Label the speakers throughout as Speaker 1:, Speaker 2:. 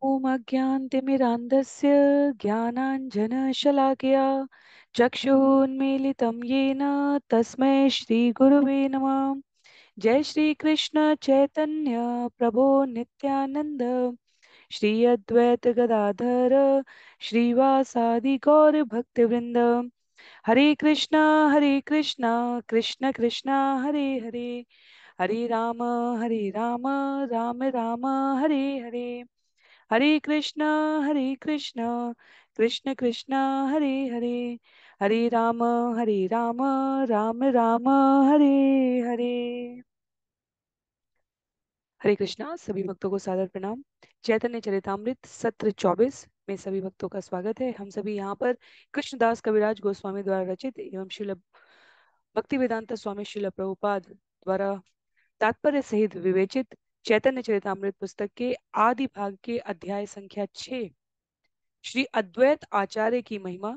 Speaker 1: ॐ अज्ञानतिमिरान्धस्य ज्ञानाञ्जनशलाकया चक्षुरुन्मीलितं येन तस्मै श्रीगुरुवे नमः। जय श्री कृष्ण चैतन्य प्रभो नित्यानंद श्री अद्वैत गदाधर श्रीवासादि गौर भक्तवृंद। हरे कृष्णा कृष्ण कृष्णा हरे हरे, हरे हरे राम, राम राम हरे हरे, हरे कृष्ण कृष्ण कृष्ण हरे हरे, हरे राम, राम राम हरे हरे। हरे कृष्णा। सभी भक्तों को सादर प्रणाम। चैतन्य चरितामृत सत्र 24 में सभी भक्तों का स्वागत है। हम सभी यहाँ पर कृष्णदास कविराज गोस्वामी द्वारा रचित एवं श्रील भक्ति वेदांत स्वामी श्रील प्रभुपाद द्वारा तात्पर्य सहित विवेचित चैतन्य चरितामृत पुस्तक के आदि भाग के अध्याय संख्या 6 श्री अद्वैत आचार्य की महिमा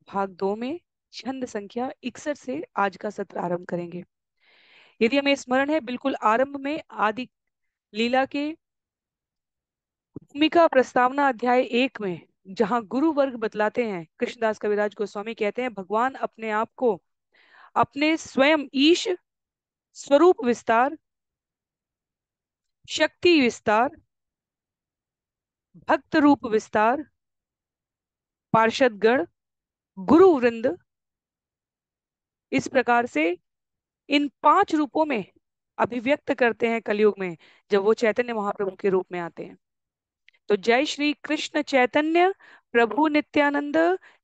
Speaker 1: भाग 2 में छंद संख्या 61 से आज का सत्र आरंभ करेंगे। यदि हमें स्मरण है, बिल्कुल आरंभ में आदि लीला के भूमिका प्रस्तावना अध्याय 1 में जहां गुरु वर्ग बतलाते हैं, कृष्णदास कविराज गोस्वामी कहते हैं भगवान अपने आप को अपने स्वयं ईश स्वरूप विस्तार, शक्ति विस्तार, भक्त रूप विस्तार, पार्षद गण, गुरु वृंद, इस प्रकार से इन 5 रूपों में अभिव्यक्त करते हैं कलयुग में जब वो चैतन्य महाप्रभु के रूप में आते हैं। तो जय श्री कृष्ण चैतन्य प्रभु नित्यानंद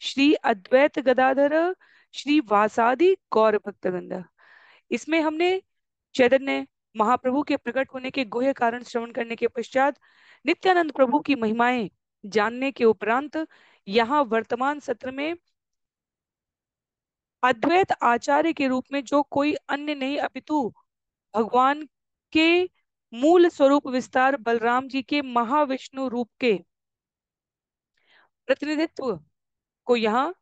Speaker 1: श्री अद्वैत गदाधर श्री वासादि गौर भक्तवृंद। इसमें हमने चैतन्य महाप्रभु के प्रकट होने के गुह्य कारण श्रवण करने के पश्चात नित्यानंद प्रभु की महिमाएं जानने के उपरांत यहाँ वर्तमान सत्र में अद्वैत आचार्य के रूप में जो कोई अन्य नहीं अपितु भगवान के मूल स्वरूप विस्तार बलराम जी के महाविष्णु रूप के प्रतिनिधित्व को यहाँ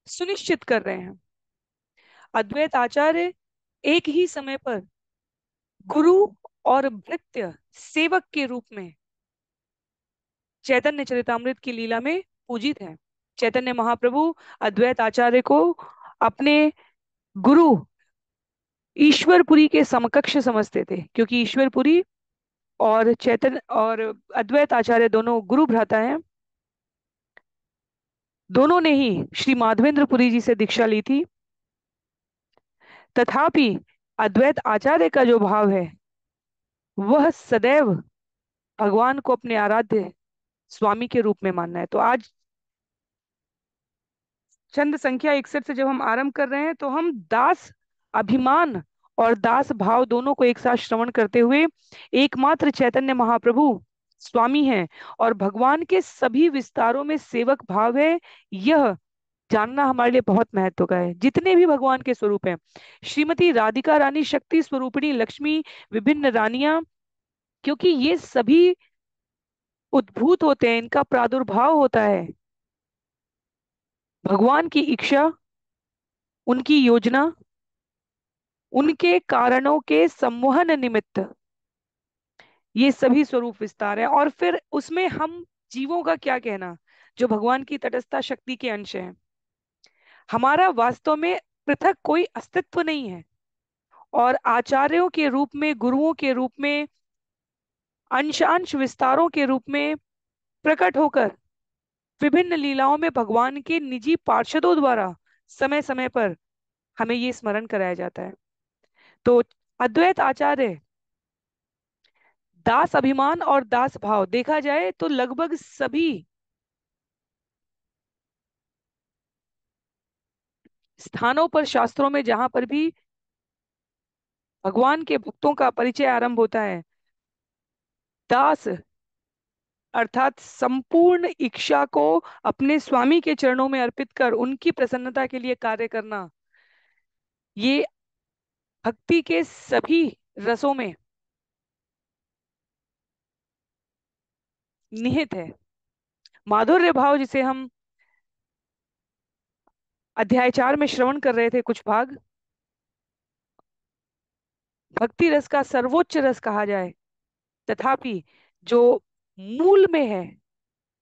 Speaker 1: सुनिश्चित कर रहे हैं। अद्वैत आचार्य एक ही समय पर गुरु और भृत्य सेवक के रूप में चैतन्य चरितामृत की लीला में पूजित है। चैतन्य महाप्रभु अद्वैत आचार्य को अपने गुरु ईश्वरपुरी के समकक्ष समझते थे, क्योंकि ईश्वरपुरी और चैतन्य और अद्वैत आचार्य दोनों गुरु भ्राता हैं। दोनों ने ही श्री माधवेंद्रपुरी जी से दीक्षा ली थी। तथापि अद्वैत आचार्य का जो भाव है वह सदैव भगवान को अपने आराध्य स्वामी के रूप में मानना है। तो आज छंद संख्या 61 से जब हम आरंभ कर रहे हैं तो हम दास अभिमान और दास भाव दोनों को एक साथ श्रवण करते हुए एकमात्र चैतन्य महाप्रभु स्वामी हैं और भगवान के सभी विस्तारों में सेवक भाव है, यह जानना हमारे लिए बहुत महत्व का है। जितने भी भगवान के स्वरूप हैं, श्रीमती राधिका रानी शक्ति स्वरूपिणी लक्ष्मी, विभिन्न रानियां, क्योंकि ये सभी उद्भूत होते हैं, इनका प्रादुर्भाव होता है भगवान की इच्छा, उनकी योजना, उनके कारणों के सम्मोहन निमित्त ये सभी स्वरूप विस्तार है। और फिर उसमें हम जीवों का क्या कहना, जो भगवान की तटस्था शक्ति के अंश हैं। हमारा वास्तव में पृथक कोई अस्तित्व नहीं है और आचार्यों के रूप में, गुरुओं के रूप में, अंश अंश विस्तारों के रूप में प्रकट होकर विभिन्न लीलाओं में भगवान के निजी पार्षदों द्वारा समय समय पर हमें ये स्मरण कराया जाता है। तो अद्वैत आचार्य दास अभिमान और दास भाव देखा जाए तो लगभग सभी स्थानों पर, शास्त्रों में जहां पर भी भगवान के भक्तों का परिचय आरंभ होता है, दास अर्थात संपूर्ण इच्छा को अपने स्वामी के चरणों में अर्पित कर उनकी प्रसन्नता के लिए कार्य करना, ये भक्ति के सभी रसों में निहित है। माधुर्य भाव जिसे हम अध्याय 4 में श्रवण कर रहे थे कुछ भाग, भक्ति रस का सर्वोच्च रस कहा जाए, तथापि जो मूल में है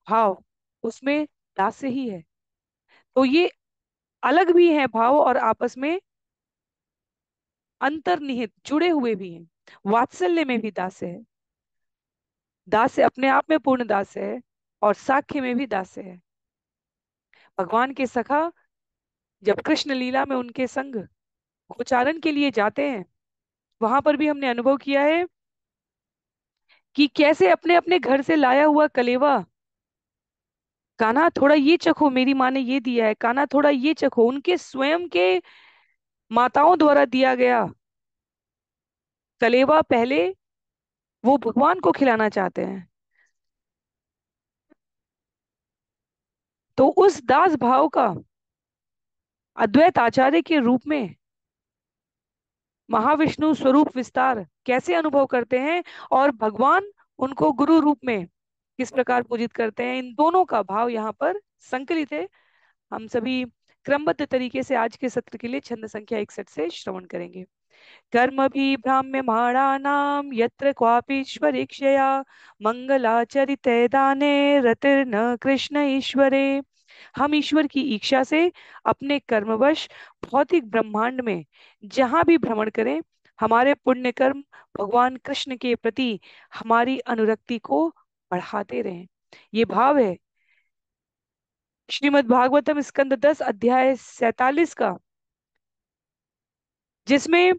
Speaker 1: भाव, उसमें दास्य ही है। तो ये अलग भी है भाव और आपस में अंतर्निहित जुड़े हुए भी हैं। वात्सल्य में भी दास्य है, दास्य अपने आप में पूर्ण दास्य है, और साख्य में भी दास्य है। भगवान के सखा जब कृष्ण लीला में उनके संग गोचारण के लिए जाते हैं, वहां पर भी हमने अनुभव किया है कि कैसे अपने अपने घर से लाया हुआ कलेवा, कान्हा थोड़ा ये चखो, मेरी माँ ने ये दिया है, कान्हा थोड़ा ये चखो, उनके स्वयं के माताओं द्वारा दिया गया कलेवा पहले वो भगवान को खिलाना चाहते हैं। तो उस दास भाव का अद्वैत आचार्य के रूप में महाविष्णु स्वरूप विस्तार कैसे अनुभव करते हैं, और भगवान उनको गुरु रूप में किस प्रकार पूजित करते हैं, इन दोनों का भाव यहाँ पर संकलित है। हम सभी क्रमबद्ध तरीके से आज के सत्र के लिए छंद संख्या 61 से श्रवण करेंगे। कर्मभिभ्राम्यमाणानां यत्र क्वापीश्वरीक्षया मंगलाचरिते दाने रतिर्न कृष्ण ईश्वरे। हम ईश्वर की इच्छा से अपने कर्मवश भौतिक ब्रह्मांड में जहां भी भ्रमण करें, हमारे पुण्य कर्म भगवान कृष्ण के प्रति हमारी अनुरक्ति को बढ़ाते रहें। ये भाव है श्रीमद् भागवतम स्कंद 10 अध्याय 47 का, जिसमें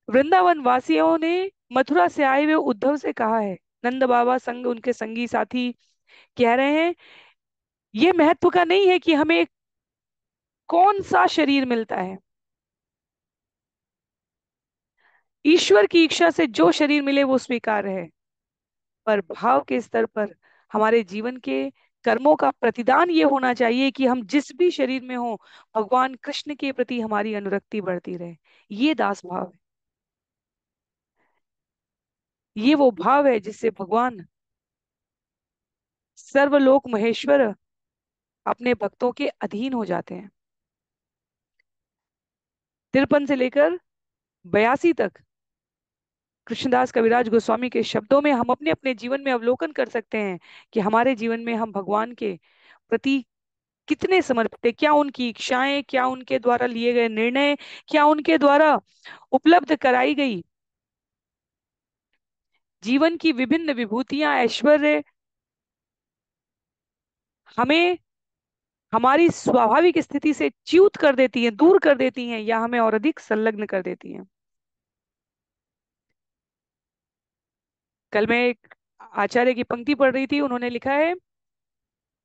Speaker 1: वृंदावन वासियों ने मथुरा से आए हुए उद्धव से कहा है, नंद बाबा संग उनके संगी साथी कह रहे हैं, ये महत्व का नहीं है कि हमें कौन सा शरीर मिलता है। ईश्वर की इच्छा से जो शरीर मिले वो स्वीकार है, पर भाव के स्तर पर हमारे जीवन के कर्मों का प्रतिदान ये होना चाहिए कि हम जिस भी शरीर में हो, भगवान कृष्ण के प्रति हमारी अनुरक्ति बढ़ती रहे। ये दास भाव है, ये वो भाव है जिससे भगवान सर्वलोक महेश्वर अपने भक्तों के अधीन हो जाते हैं। 53 से लेकर 82 तक कृष्णदास कविराज गोस्वामी के शब्दों में हम अपने अपने जीवन में अवलोकन कर सकते हैं कि हमारे जीवन में हम भगवान के प्रति कितने समर्पित हैं। क्या उनकी इच्छाएं, क्या उनके द्वारा लिए गए निर्णय, क्या उनके द्वारा उपलब्ध कराई गई जीवन की विभिन्न विभूतियां, ऐश्वर्य हमें हमारी स्वाभाविक स्थिति से च्युत कर देती हैं, दूर कर देती हैं, या हमें और अधिक संलग्न कर देती हैं। कल मैं एक आचार्य की पंक्ति पढ़ रही थी, उन्होंने लिखा है,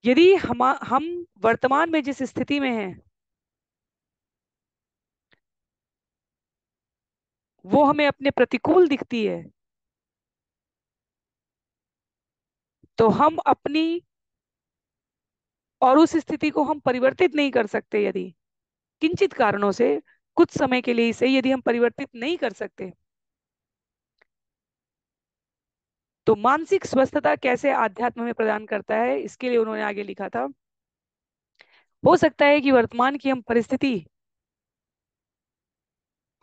Speaker 1: यदि हम वर्तमान में जिस स्थिति में हैं वो हमें अपने प्रतिकूल दिखती है, तो हम अपनी और उस स्थिति को हम परिवर्तित नहीं कर सकते। यदि किंचित कारणों से कुछ समय के लिए इसे यदि हम परिवर्तित नहीं कर सकते, तो मानसिक स्वस्थता कैसे आध्यात्म में प्रदान करता है, इसके लिए उन्होंने आगे लिखा था, हो सकता है कि वर्तमान की हम परिस्थिति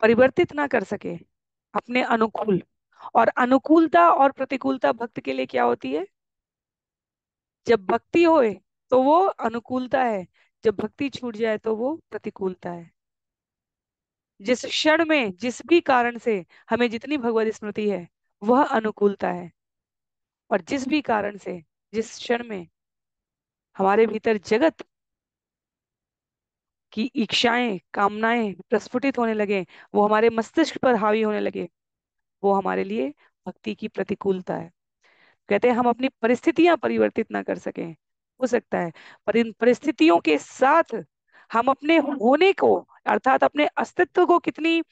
Speaker 1: परिवर्तित ना कर सके अपने अनुकूल, और अनुकूलता और प्रतिकूलता भक्त के लिए क्या होती है। जब भक्ति होए तो वो अनुकूलता है, जब भक्ति छूट जाए तो वो प्रतिकूलता है। जिस क्षण में जिस भी कारण से हमें जितनी भगवत स्मृति है वह अनुकूलता है, और जिस भी कारण से जिस क्षण में हमारे भीतर जगत की इच्छाएं कामनाएं प्रस्फुटित होने लगे, वो हमारे मस्तिष्क पर हावी होने लगे, वो हमारे लिए भक्ति की प्रतिकूलता है। कहते हैं हम अपनी परिस्थितियां परिवर्तित ना कर सकें, हो सकता है, पर इन परिस्थितियों के साथ हम अपने होने को, अर्थात अपने अस्तित्व को कितनी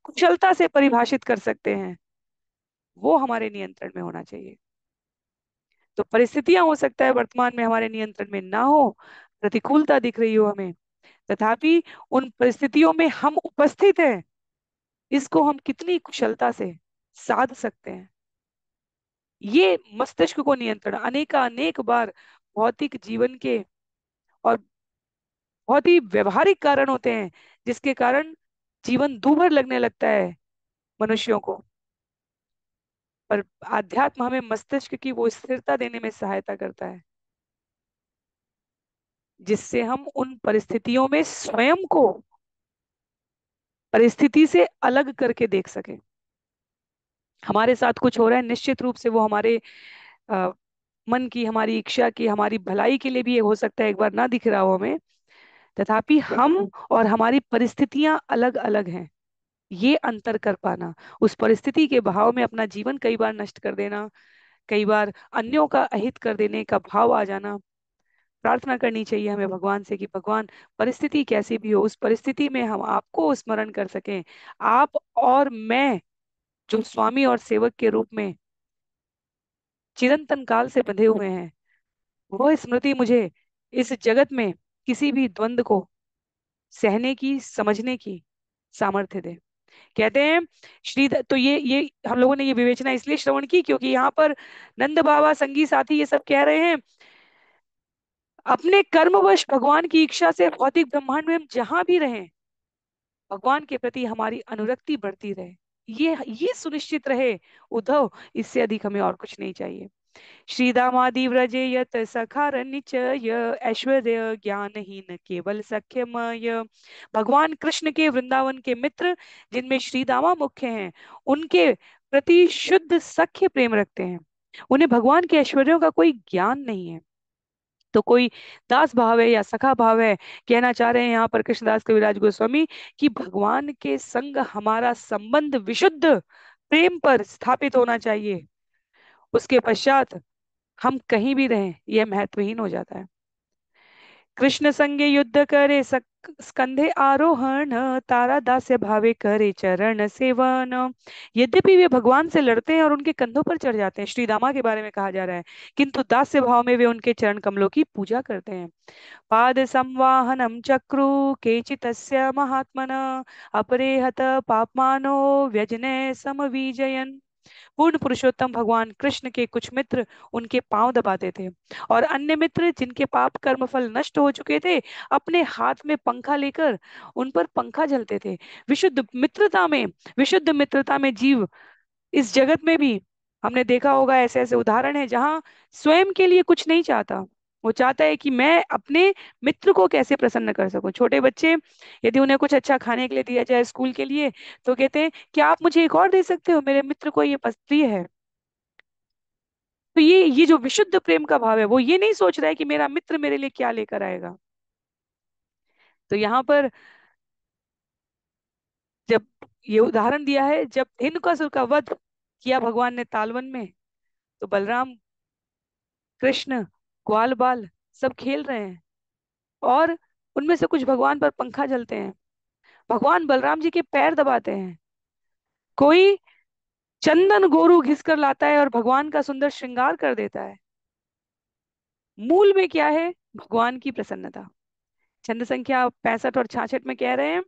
Speaker 1: कुशलता से परिभाषित कर सकते हैं, वो हमारे नियंत्रण में होना चाहिए। तो परिस्थितियां हो सकता है वर्तमान में हमारे नियंत्रण में ना हो, प्रतिकूलता दिख रही हो हमें, तथापि उन परिस्थितियों में हम उपस्थित हैं, इसको हम कितनी कुशलता से साध सकते हैं। ये मस्तिष्क को नियंत्रण अनेक बार भौतिक जीवन के और बहुत ही व्यवहारिक कारण होते हैं, जिसके कारण जीवन दूभर लगने लगता है मनुष्यों को। पर आध्यात्म हमें मस्तिष्क की वो स्थिरता देने में सहायता करता है, जिससे हम उन परिस्थितियों में स्वयं को परिस्थिति से अलग करके देख सके। हमारे साथ कुछ हो रहा है, निश्चित रूप से वो हमारे अ, मन की, हमारी इच्छा की, हमारी भलाई के लिए भी ये हो सकता है, एक बार ना दिख रहा हो हमें, तथापि हम और हमारी परिस्थितियां अलग अलग हैं। ये अंतर कर पाना, उस परिस्थिति के बहाव में अपना जीवन कई बार नष्ट कर देना, कई बार अन्यों का अहित कर देने का भाव आ जाना। प्रार्थना करनी चाहिए हमें भगवान से कि भगवान, परिस्थिति कैसी भी हो, उस परिस्थिति में हम आपको स्मरण कर सकें। आप और मैं जो स्वामी और सेवक के रूप में चिरंतन काल से बंधे हुए हैं, वह स्मृति मुझे इस जगत में किसी भी द्वंद को सहने की, समझने की सामर्थ्य दे। कहते हैं तो ये हम लोगों ने ये विवेचना इसलिए श्रवण की क्योंकि यहाँ पर नंद बाबा, संगी साथी ये सब कह रहे हैं, अपने कर्मवश भगवान की इच्छा से भौतिक ब्रह्मांड में हम जहां भी रहें, भगवान के प्रति हमारी अनुरक्ति बढ़ती रहे। ये सुनिश्चित रहे उद्धव, इससे अधिक हमें और कुछ नहीं चाहिए। श्रीदामादि व्रजे यत सखार निचय, ऐश्वर्य ज्ञानहीन केवल सख्यमय। भगवान कृष्ण के वृंदावन के मित्र, जिनमें श्रीदामा मुख्य हैं, उनके प्रति शुद्ध सख्य प्रेम रखते हैं। उन्हें भगवान के ऐश्वर्यों का कोई ज्ञान नहीं है। तो कोई दास भाव है या सखा भाव है, कहना चाह रहे हैं यहाँ पर कृष्णदास कविराज गोस्वामी कि भगवान के संग हमारा संबंध विशुद्ध प्रेम पर स्थापित होना चाहिए। उसके पश्चात हम कहीं भी रहें, यह महत्वहीन हो जाता है। कृष्ण संगे युद्ध करे स्कंधे आरोहण, तारा दास्य भावे करे चरण सेवन। यद्यपि वे भगवान से लड़ते हैं और उनके कंधों पर चढ़ जाते हैं, श्री दामा के बारे में कहा जा रहा है, किंतु दास्य भाव में वे उनके चरण कमलों की पूजा करते हैं। पाद संवाहनम चक्रु केचितस्य महात्मन, अपरे हत पापमानो व्यजने समविजयन। पूर्ण पुरुषोत्तम भगवान कृष्ण के कुछ मित्र उनके पांव दबाते थे, और अन्य मित्र जिनके पाप कर्म फल नष्ट हो चुके थे, अपने हाथ में पंखा लेकर उन पर पंखा झलते थे। विशुद्ध मित्रता में विशुद्ध मित्रता में जीव इस जगत में भी, हमने देखा होगा ऐसे ऐसे उदाहरण है जहां स्वयं के लिए कुछ नहीं चाहता, वो चाहता है कि मैं अपने मित्र को कैसे प्रसन्न कर सकूं। छोटे बच्चे, यदि उन्हें कुछ अच्छा खाने के लिए दिया जाए स्कूल के लिए, तो कहते हैं क्या आप मुझे एक और दे सकते हो, मेरे मित्र को ये प्रिय है। तो ये जो विशुद्ध प्रेम का भाव है, वो ये नहीं सोच रहा है कि मेरा मित्र मेरे लिए क्या लेकर आएगा। तो यहाँ पर जब ये उदाहरण दिया है, जब हिंदुकासुर का वध किया भगवान ने तालवन में, तो बलराम, कृष्ण, ग्वाल बाल सब खेल रहे हैं, और उनमें से कुछ भगवान पर पंखा जलते हैं। भगवान बलराम जी के पैर दबाते हैं। कोई चंदन गोरू घिस कर लाता है और भगवान का सुंदर श्रृंगार कर देता है। मूल में क्या है? भगवान की प्रसन्नता। छंद संख्या 65 और 66 में कह रहे हैं,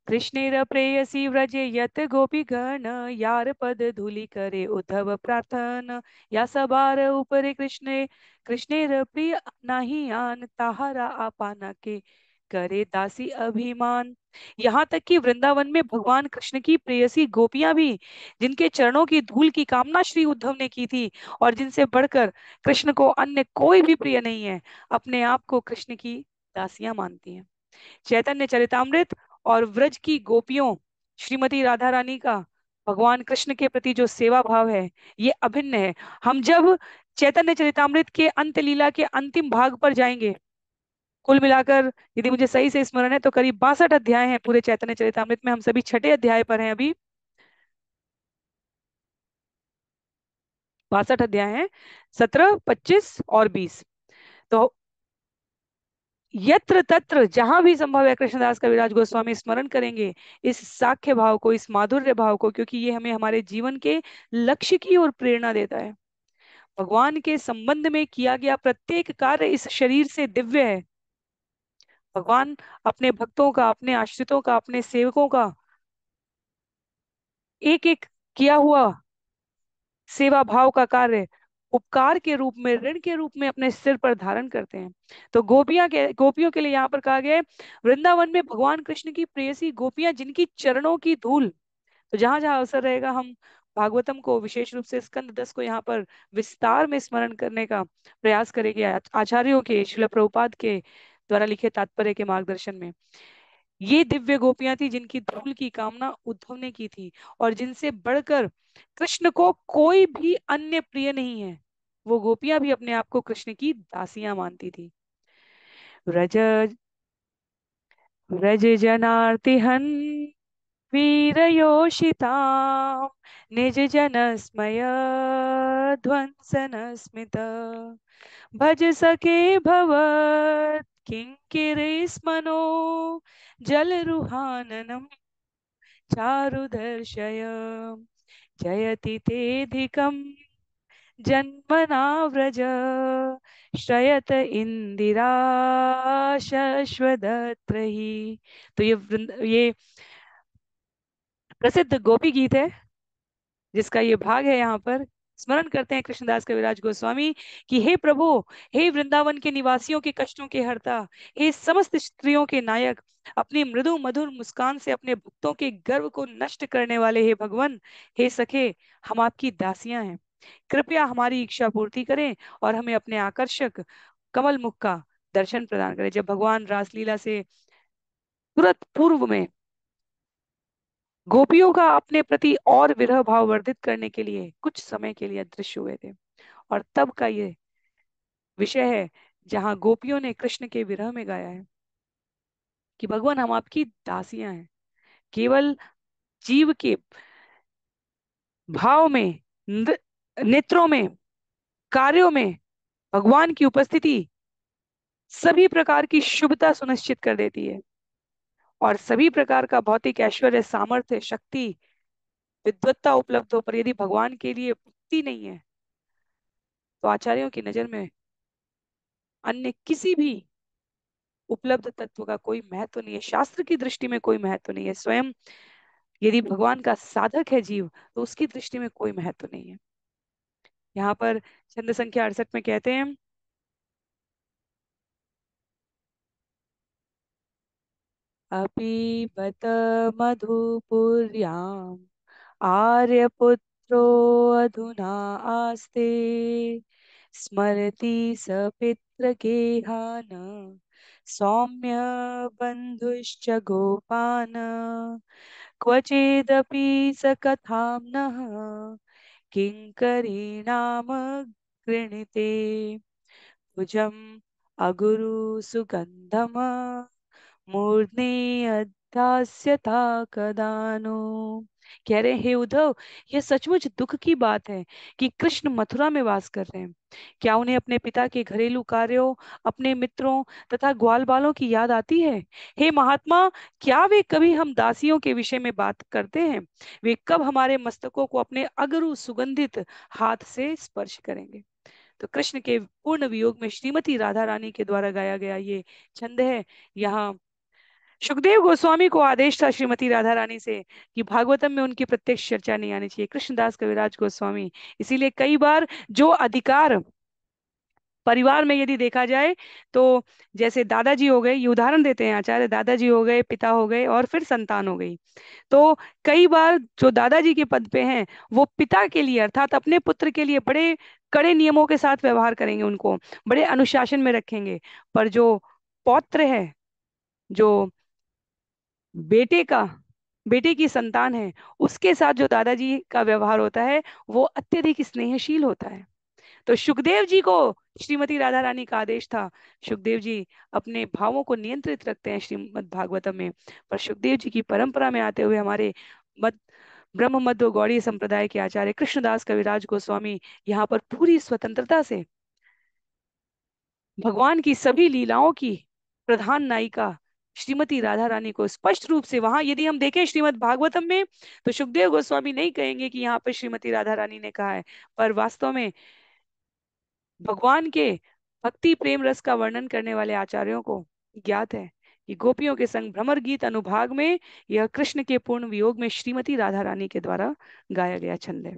Speaker 1: कृष्णेर प्रेयसी व्रजे यत गोपी गण, यार पद धूलि करे उद्धव प्रार्थन। या सबार ऊपरे कृष्णे, कृष्णेर प्रिय नाही आन, ताहारा आपाना के करे दासी अभिमान। यहाँ तक कि वृंदावन में भगवान कृष्ण की प्रेयसी गोपियां भी, जिनके चरणों की धूल की कामना श्री उद्धव ने की थी, और जिनसे बढ़कर कृष्ण को अन्य कोई भी प्रिय नहीं है, अपने आप को कृष्ण की दासियां मानती हैं। चैतन्य चरितामृत और व्रज की गोपियों, श्रीमती राधा रानी का भगवान कृष्ण के प्रति जो सेवा भाव है, ये अभिन्न है। हम जब चैतन्य चरितामृत के अंत लीला के अंतिम भाग पर जाएंगे, कुल मिलाकर यदि मुझे सही से स्मरण है तो करीब 62 अध्याय हैं पूरे चैतन्य चरितामृत में, हम सभी छठे अध्याय पर हैं अभी। 62 अध्याय हैं, 17, 25 और 20। तो यत्र तत्र जहां भी संभव है कृष्णदास कविराज गोस्वामी स्मरण करेंगे इस साख्य भाव को, इस माधुर्य भाव को, क्योंकि ये हमें हमारे जीवन के लक्ष्य की ओर प्रेरणा देता है। भगवान के संबंध में किया गया प्रत्येक कार्य इस शरीर से दिव्य है। भगवान अपने भक्तों का, अपने आश्रितों का, अपने सेवकों का एक एक किया हुआ सेवा भाव का कार्य उपकार के रूप में, ऋण के रूप में अपने सिर पर धारण करते हैं। तो गोपियों के लिए यहाँ पर कहा गया है, वृंदावन में भगवान कृष्ण की प्रेयसी गोपियां जिनकी चरणों की धूल, तो जहां जहां अवसर रहेगा हम भागवतम को, विशेष रूप से स्कंद 10 को यहाँ पर विस्तार में स्मरण करने का प्रयास करेंगे, आचार्यों के, शिल प्रभुपाद के द्वारा लिखे तात्पर्य के मार्गदर्शन में। ये दिव्य गोपियां थी जिनकी धूल की कामना उद्धव ने की थी, और जिनसे बढ़कर कृष्ण को कोई भी अन्य प्रिय नहीं है। वो गोपियां भी अपने आप को कृष्ण की दासियां मानती थी। व्रज व्रज जनार्तिहन् वीरयोषितां निज जन स्मय ध्वंसन स्मित भज सके भवत किंकिरीस्मनो जलरुहाननम चारुदर्शय जयति तेऽधिकं जन्मना व्रज श्रयत इंदिरा शश्वदत्रहि। तो ये प्रसिद्ध गोपी गीत है जिसका ये भाग है यहाँ पर। स्मरण करते हैं कृष्णदास कविराज गोस्वामी कि हे प्रभु, हे वृंदावन के निवासियों के कष्टों के हरता, हे समस्त स्त्रियों के नायक, अपनी मृदु मधुर मुस्कान से अपने भक्तों के गर्व को नष्ट करने वाले हे भगवान, हे सखे, हम आपकी दासियां हैं। कृपया हमारी इच्छा पूर्ति करें और हमें अपने आकर्षक कमल मुख का दर्शन प्रदान करें। जब भगवान रासलीला से तुरंत पूर्व में गोपियों का अपने प्रति और विरह भाव वर्धित करने के लिए कुछ समय के लिए अदृश्य हुए थे, और तब का ये विषय है जहां गोपियों ने कृष्ण के विरह में गाया है कि भगवान हम आपकी दासियां हैं। केवल जीव के भाव में, नेत्रों में, कार्यों में भगवान की उपस्थिति सभी प्रकार की शुभता सुनिश्चित कर देती है, और सभी प्रकार का भौतिक ऐश्वर्य, सामर्थ्य, शक्ति, विद्वत्ता उपलब्ध हो, पर यदि भगवान के लिए भक्ति नहीं है तो आचार्यों की नजर में अन्य किसी भी उपलब्ध तत्व का कोई महत्व नहीं है, शास्त्र की दृष्टि में कोई महत्व नहीं है। स्वयं यदि भगवान का साधक है जीव, तो उसकी दृष्टि में कोई महत्व नहीं है। यहाँ पर छंद संख्या 68 में कहते हैं, अपि बत मधुपुर्याम आर्यपुत्रो अधुना आस्ते स्मरति स पितृगेहान सौम्य बंधुश्च गोपान क्वचिदपि स कथां नः किङ्करीणाम गृणीते भुजम् अगुरु सुगन्धम मूर्धनि अध्यास्यथा कदानु। कह रहे हैं, हे उद्धव, यह सचमुच दुख की बात है कि कृष्ण मथुरा में वास कर रहे हैं। क्या उन्हें अपने पिता के घरेलू कार्यों, अपने मित्रों तथा ग्वाल बालों की याद आती है? हे महात्मा, क्या वे कभी हम दासियों के विषय में बात करते हैं? वे कब हमारे मस्तकों को अपने अगरु सुगंधित हाथ से स्पर्श करेंगे? तो कृष्ण के पूर्ण वियोग में श्रीमती राधा रानी के द्वारा गाया गया ये छंद है। यहाँ सुखदेव गोस्वामी को आदेश था श्रीमती राधा रानी से कि भागवतम में उनकी प्रत्यक्ष चर्चा नहीं आनी चाहिए। कृष्णदास कविराज गोस्वामी इसीलिए कई बार जो अधिकार परिवार में यदि देखा जाए तो, जैसे दादाजी हो गए, ये उदाहरण देते हैं आचार्य, दादाजी हो गए, पिता हो गए और फिर संतान हो गई। तो कई बार जो दादाजी के पद पे हैं वो पिता के लिए अर्थात अपने पुत्र के लिए बड़े कड़े नियमों के साथ व्यवहार करेंगे, उनको बड़े अनुशासन में रखेंगे। पर जो पौत्र है, जो बेटे का बेटे की संतान है, उसके साथ जो दादाजी का व्यवहार होता है वो अत्यधिक स्नेहशील होता है। तो सुखदेव जी को श्रीमती राधा रानी का आदेश था। सुखदेव जी अपने भावों को नियंत्रित रखते हैं श्रीमद् भागवतम में, पर सुखदेव जी की परंपरा में आते हुए हमारे मद ब्रह्म मध्व गौड़ीय संप्रदाय के आचार्य कृष्णदास कविराज गोस्वामी यहाँ पर पूरी स्वतंत्रता से भगवान की सभी लीलाओं की प्रधान नायिका श्रीमती राधा रानी को स्पष्ट रूप से, वहां यदि हम देखें श्रीमद् भागवतम में, तो सुखदेव गोस्वामी नहीं कहेंगे कि यहाँ पे श्रीमती राधा रानी ने कहा है, पर वास्तव में भगवान के भक्ति प्रेम रस का वर्णन करने वाले आचार्यों को ज्ञात है कि गोपियों के संग भ्रमर गीत अनुभाग में यह कृष्ण के पूर्ण वियोग में श्रीमती राधा रानी के द्वारा गाया गया छंद है।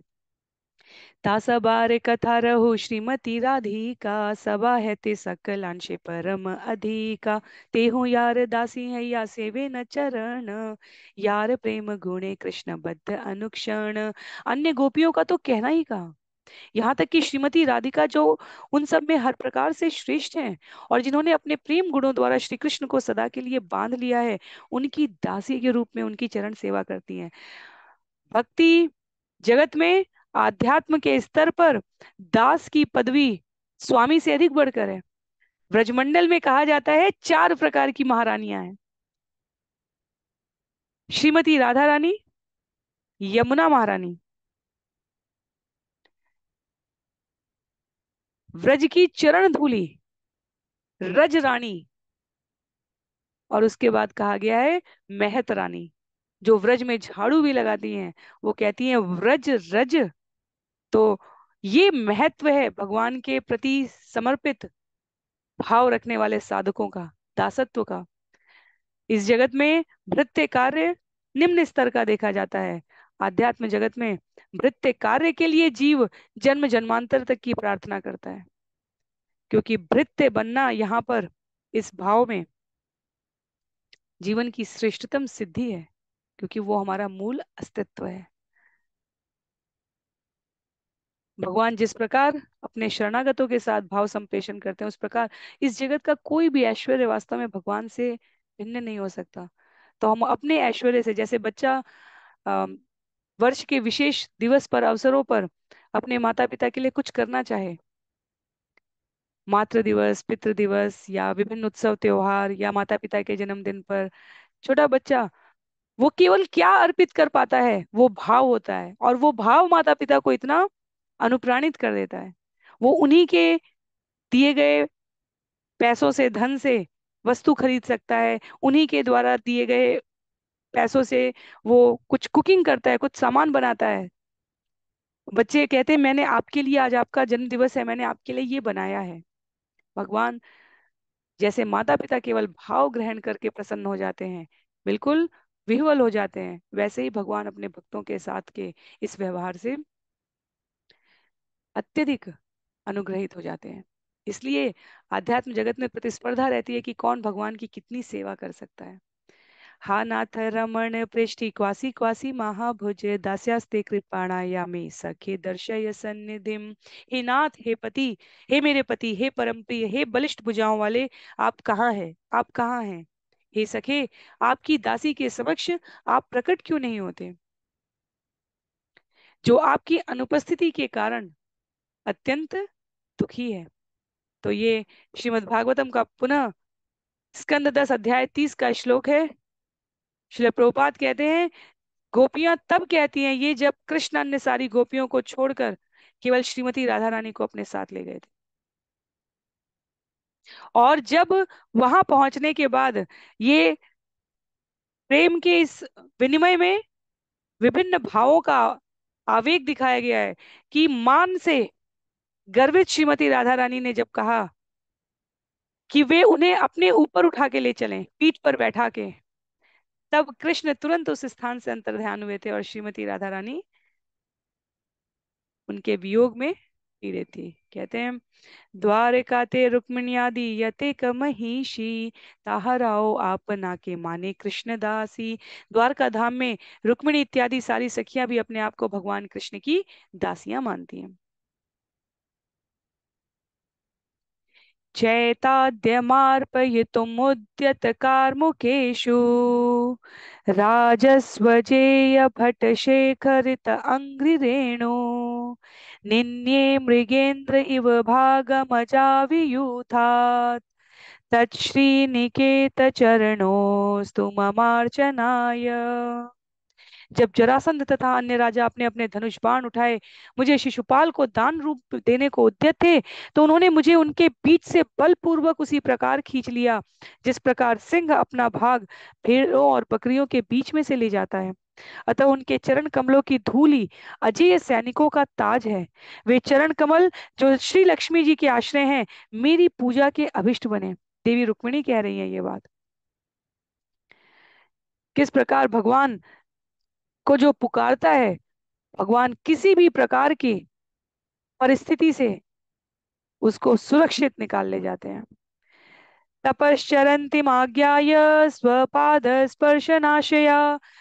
Speaker 1: तासा बार कथा रहो श्रीमती राधिका, सभा है ते सकल अंशे परम अधिका। तेहु यार दासी है या सेवे न चरण, यार प्रेम गुणे कृष्ण बद्ध अनुक्षण। अन्य गोपियों का तो कहना ही कहा, यहाँ तक कि श्रीमती राधिका जो उन सब में हर प्रकार से श्रेष्ठ हैं और जिन्होंने अपने प्रेम गुणों द्वारा श्री कृष्ण को सदा के लिए बांध लिया है, उनकी दासी के रूप में उनकी चरण सेवा करती हैं। भक्ति जगत में आध्यात्म के स्तर पर दास की पदवी स्वामी से अधिक बढ़कर है। ब्रजमंडल में कहा जाता है चार प्रकार की महारानियां हैं: श्रीमती राधा रानी, यमुना महारानी, व्रज की चरण धूली रज रानी, और उसके बाद कहा गया है महत रानी, जो व्रज में झाड़ू भी लगाती हैं। वो कहती हैं व्रज रज। तो ये महत्व है भगवान के प्रति समर्पित भाव रखने वाले साधकों का, दासत्व का। इस जगत में भृत्य कार्य निम्न स्तर का देखा जाता है। आध्यात्म जगत में भृत्य कार्य के लिए जीव जन्म जन्मांतर तक की प्रार्थना करता है, क्योंकि भृत्य बनना यहाँ पर इस भाव में जीवन की श्रेष्ठतम सिद्धि है, क्योंकि वो हमारा मूल अस्तित्व है। भगवान जिस प्रकार अपने शरणागतों के साथ भाव संप्रेषण करते हैं, उस प्रकार इस जगत का कोई भी ऐश्वर्य वास्तव में भगवान से भिन्न नहीं हो सकता। तो हम अपने ऐश्वर्य से, जैसे बच्चा अम, वर्ष के विशेष दिवस पर, अवसरों पर अपने माता पिता के लिए कुछ करना चाहे, मातृ दिवस, पितृ दिवस, या विभिन्न उत्सव त्योहार, या माता पिता के जन्मदिन पर, छोटा बच्चा वो केवल क्या अर्पित कर पाता है? वो भाव होता है, और वो भाव माता पिता को इतना अनुप्राणित कर देता है। वो उन्हीं के दिए गए पैसों से, धन से वस्तु खरीद सकता है, उन्हीं के द्वारा दिए गए पैसों से वो कुछ कुकिंग करता है, कुछ सामान बनाता है। बच्चे कहते हैं मैंने आपके लिए, आज आपका जन्म दिवस है, मैंने आपके लिए ये बनाया है। भगवान जैसे माता पिता केवल भाव ग्रहण करके प्रसन्न हो जाते हैं, बिल्कुल विह्वल हो जाते हैं, वैसे ही भगवान अपने भक्तों के साथ के इस व्यवहार से अत्यधिक अनुग्रहित हो जाते हैं। इसलिए आध्यात्म जगत में प्रतिस्पर्धा रहती है कि कौन भगवान की कितनी सेवा कर सकता है। हा नाथ रमण पृष्ठि क्वासी क्वासी महाभुज, दास्यास्ते कृपाणायामे सखे दर्शय सन्निधिम। हे नाथ, हे पति, हे मेरे पति, हे परम प्रिय, हे बलिष्ठ भुजाओं वाले, आप कहाँ हैं? आप कहाँ हैं? हे सखे, आपकी दासी के समक्ष आप प्रकट क्यों नहीं होते, जो आपकी अनुपस्थिति के कारण अत्यंत दुखी है। तो ये श्रीमद् भागवतम का पुनः स्कंद 10 अध्याय 30 का श्लोक है। श्रील प्रभुपाद कहते हैं गोपियां तब कहती हैं ये जब कृष्ण अन्य सारी गोपियों को छोड़कर केवल श्रीमती राधा रानी को अपने साथ ले गए थे। और जब वहां पहुंचने के बाद ये प्रेम के इस विनिमय में विभिन्न भावों का आवेग दिखाया गया है, कि मान से गर्वित श्रीमती राधा रानी ने जब कहा कि वे उन्हें अपने ऊपर उठा के ले चलें, पीठ पर बैठा के, तब कृष्ण तुरंत उस स्थान से अंतर्ध्यान हुए थे और श्रीमती राधा रानी उनके वियोग में पीड़ित थी। कहते हैं द्वारका ते रुक्मिण्यादि यते महिषी, ताहराओ आपना के माने कृष्णदासी। द्वारका धाम में रुक्मिणी इत्यादि सारी सखियां भी अपने आप को भगवान कृष्ण की दासियां मानती हैं। चैताद्यमार्पयितुमुद्यत कार्मुकेषु, राजस्वजेय भट शेखरित अंघ्रिरेणु, निन्ये मृगेन्द्र इव भागमजावियूथात्, तच्छ्रीनिकेत चरणोस्तु ममार्चनाय। जब जरासंध तथा अन्य राजा अपने अपने धनुष बाण उठाए मुझे शिशुपाल को दान रूप देने को उद्यत थे, तो उन्होंने मुझे उनके बीच से बलपूर्वक उसी प्रकार खींच लिया जिस प्रकार सिंह अपना भाग भेड़ों और बकरियों के बीच में से ले जाता है। अतः उनके चरण कमलों की धूली अजेय सैनिकों का ताज है। वे चरण कमल जो श्री लक्ष्मी जी के आश्रय हैं, मेरी पूजा के अभिष्ट बने। देवी रुक्मिणी कह रही है ये बात, किस प्रकार भगवान को जो पुकारता है, भगवान किसी भी प्रकार की परिस्थिति से उसको सुरक्षित निकाल ले जाते हैं। तपश्चरन्तीमाज्ञाय स्वपाद स्पर्शनाशया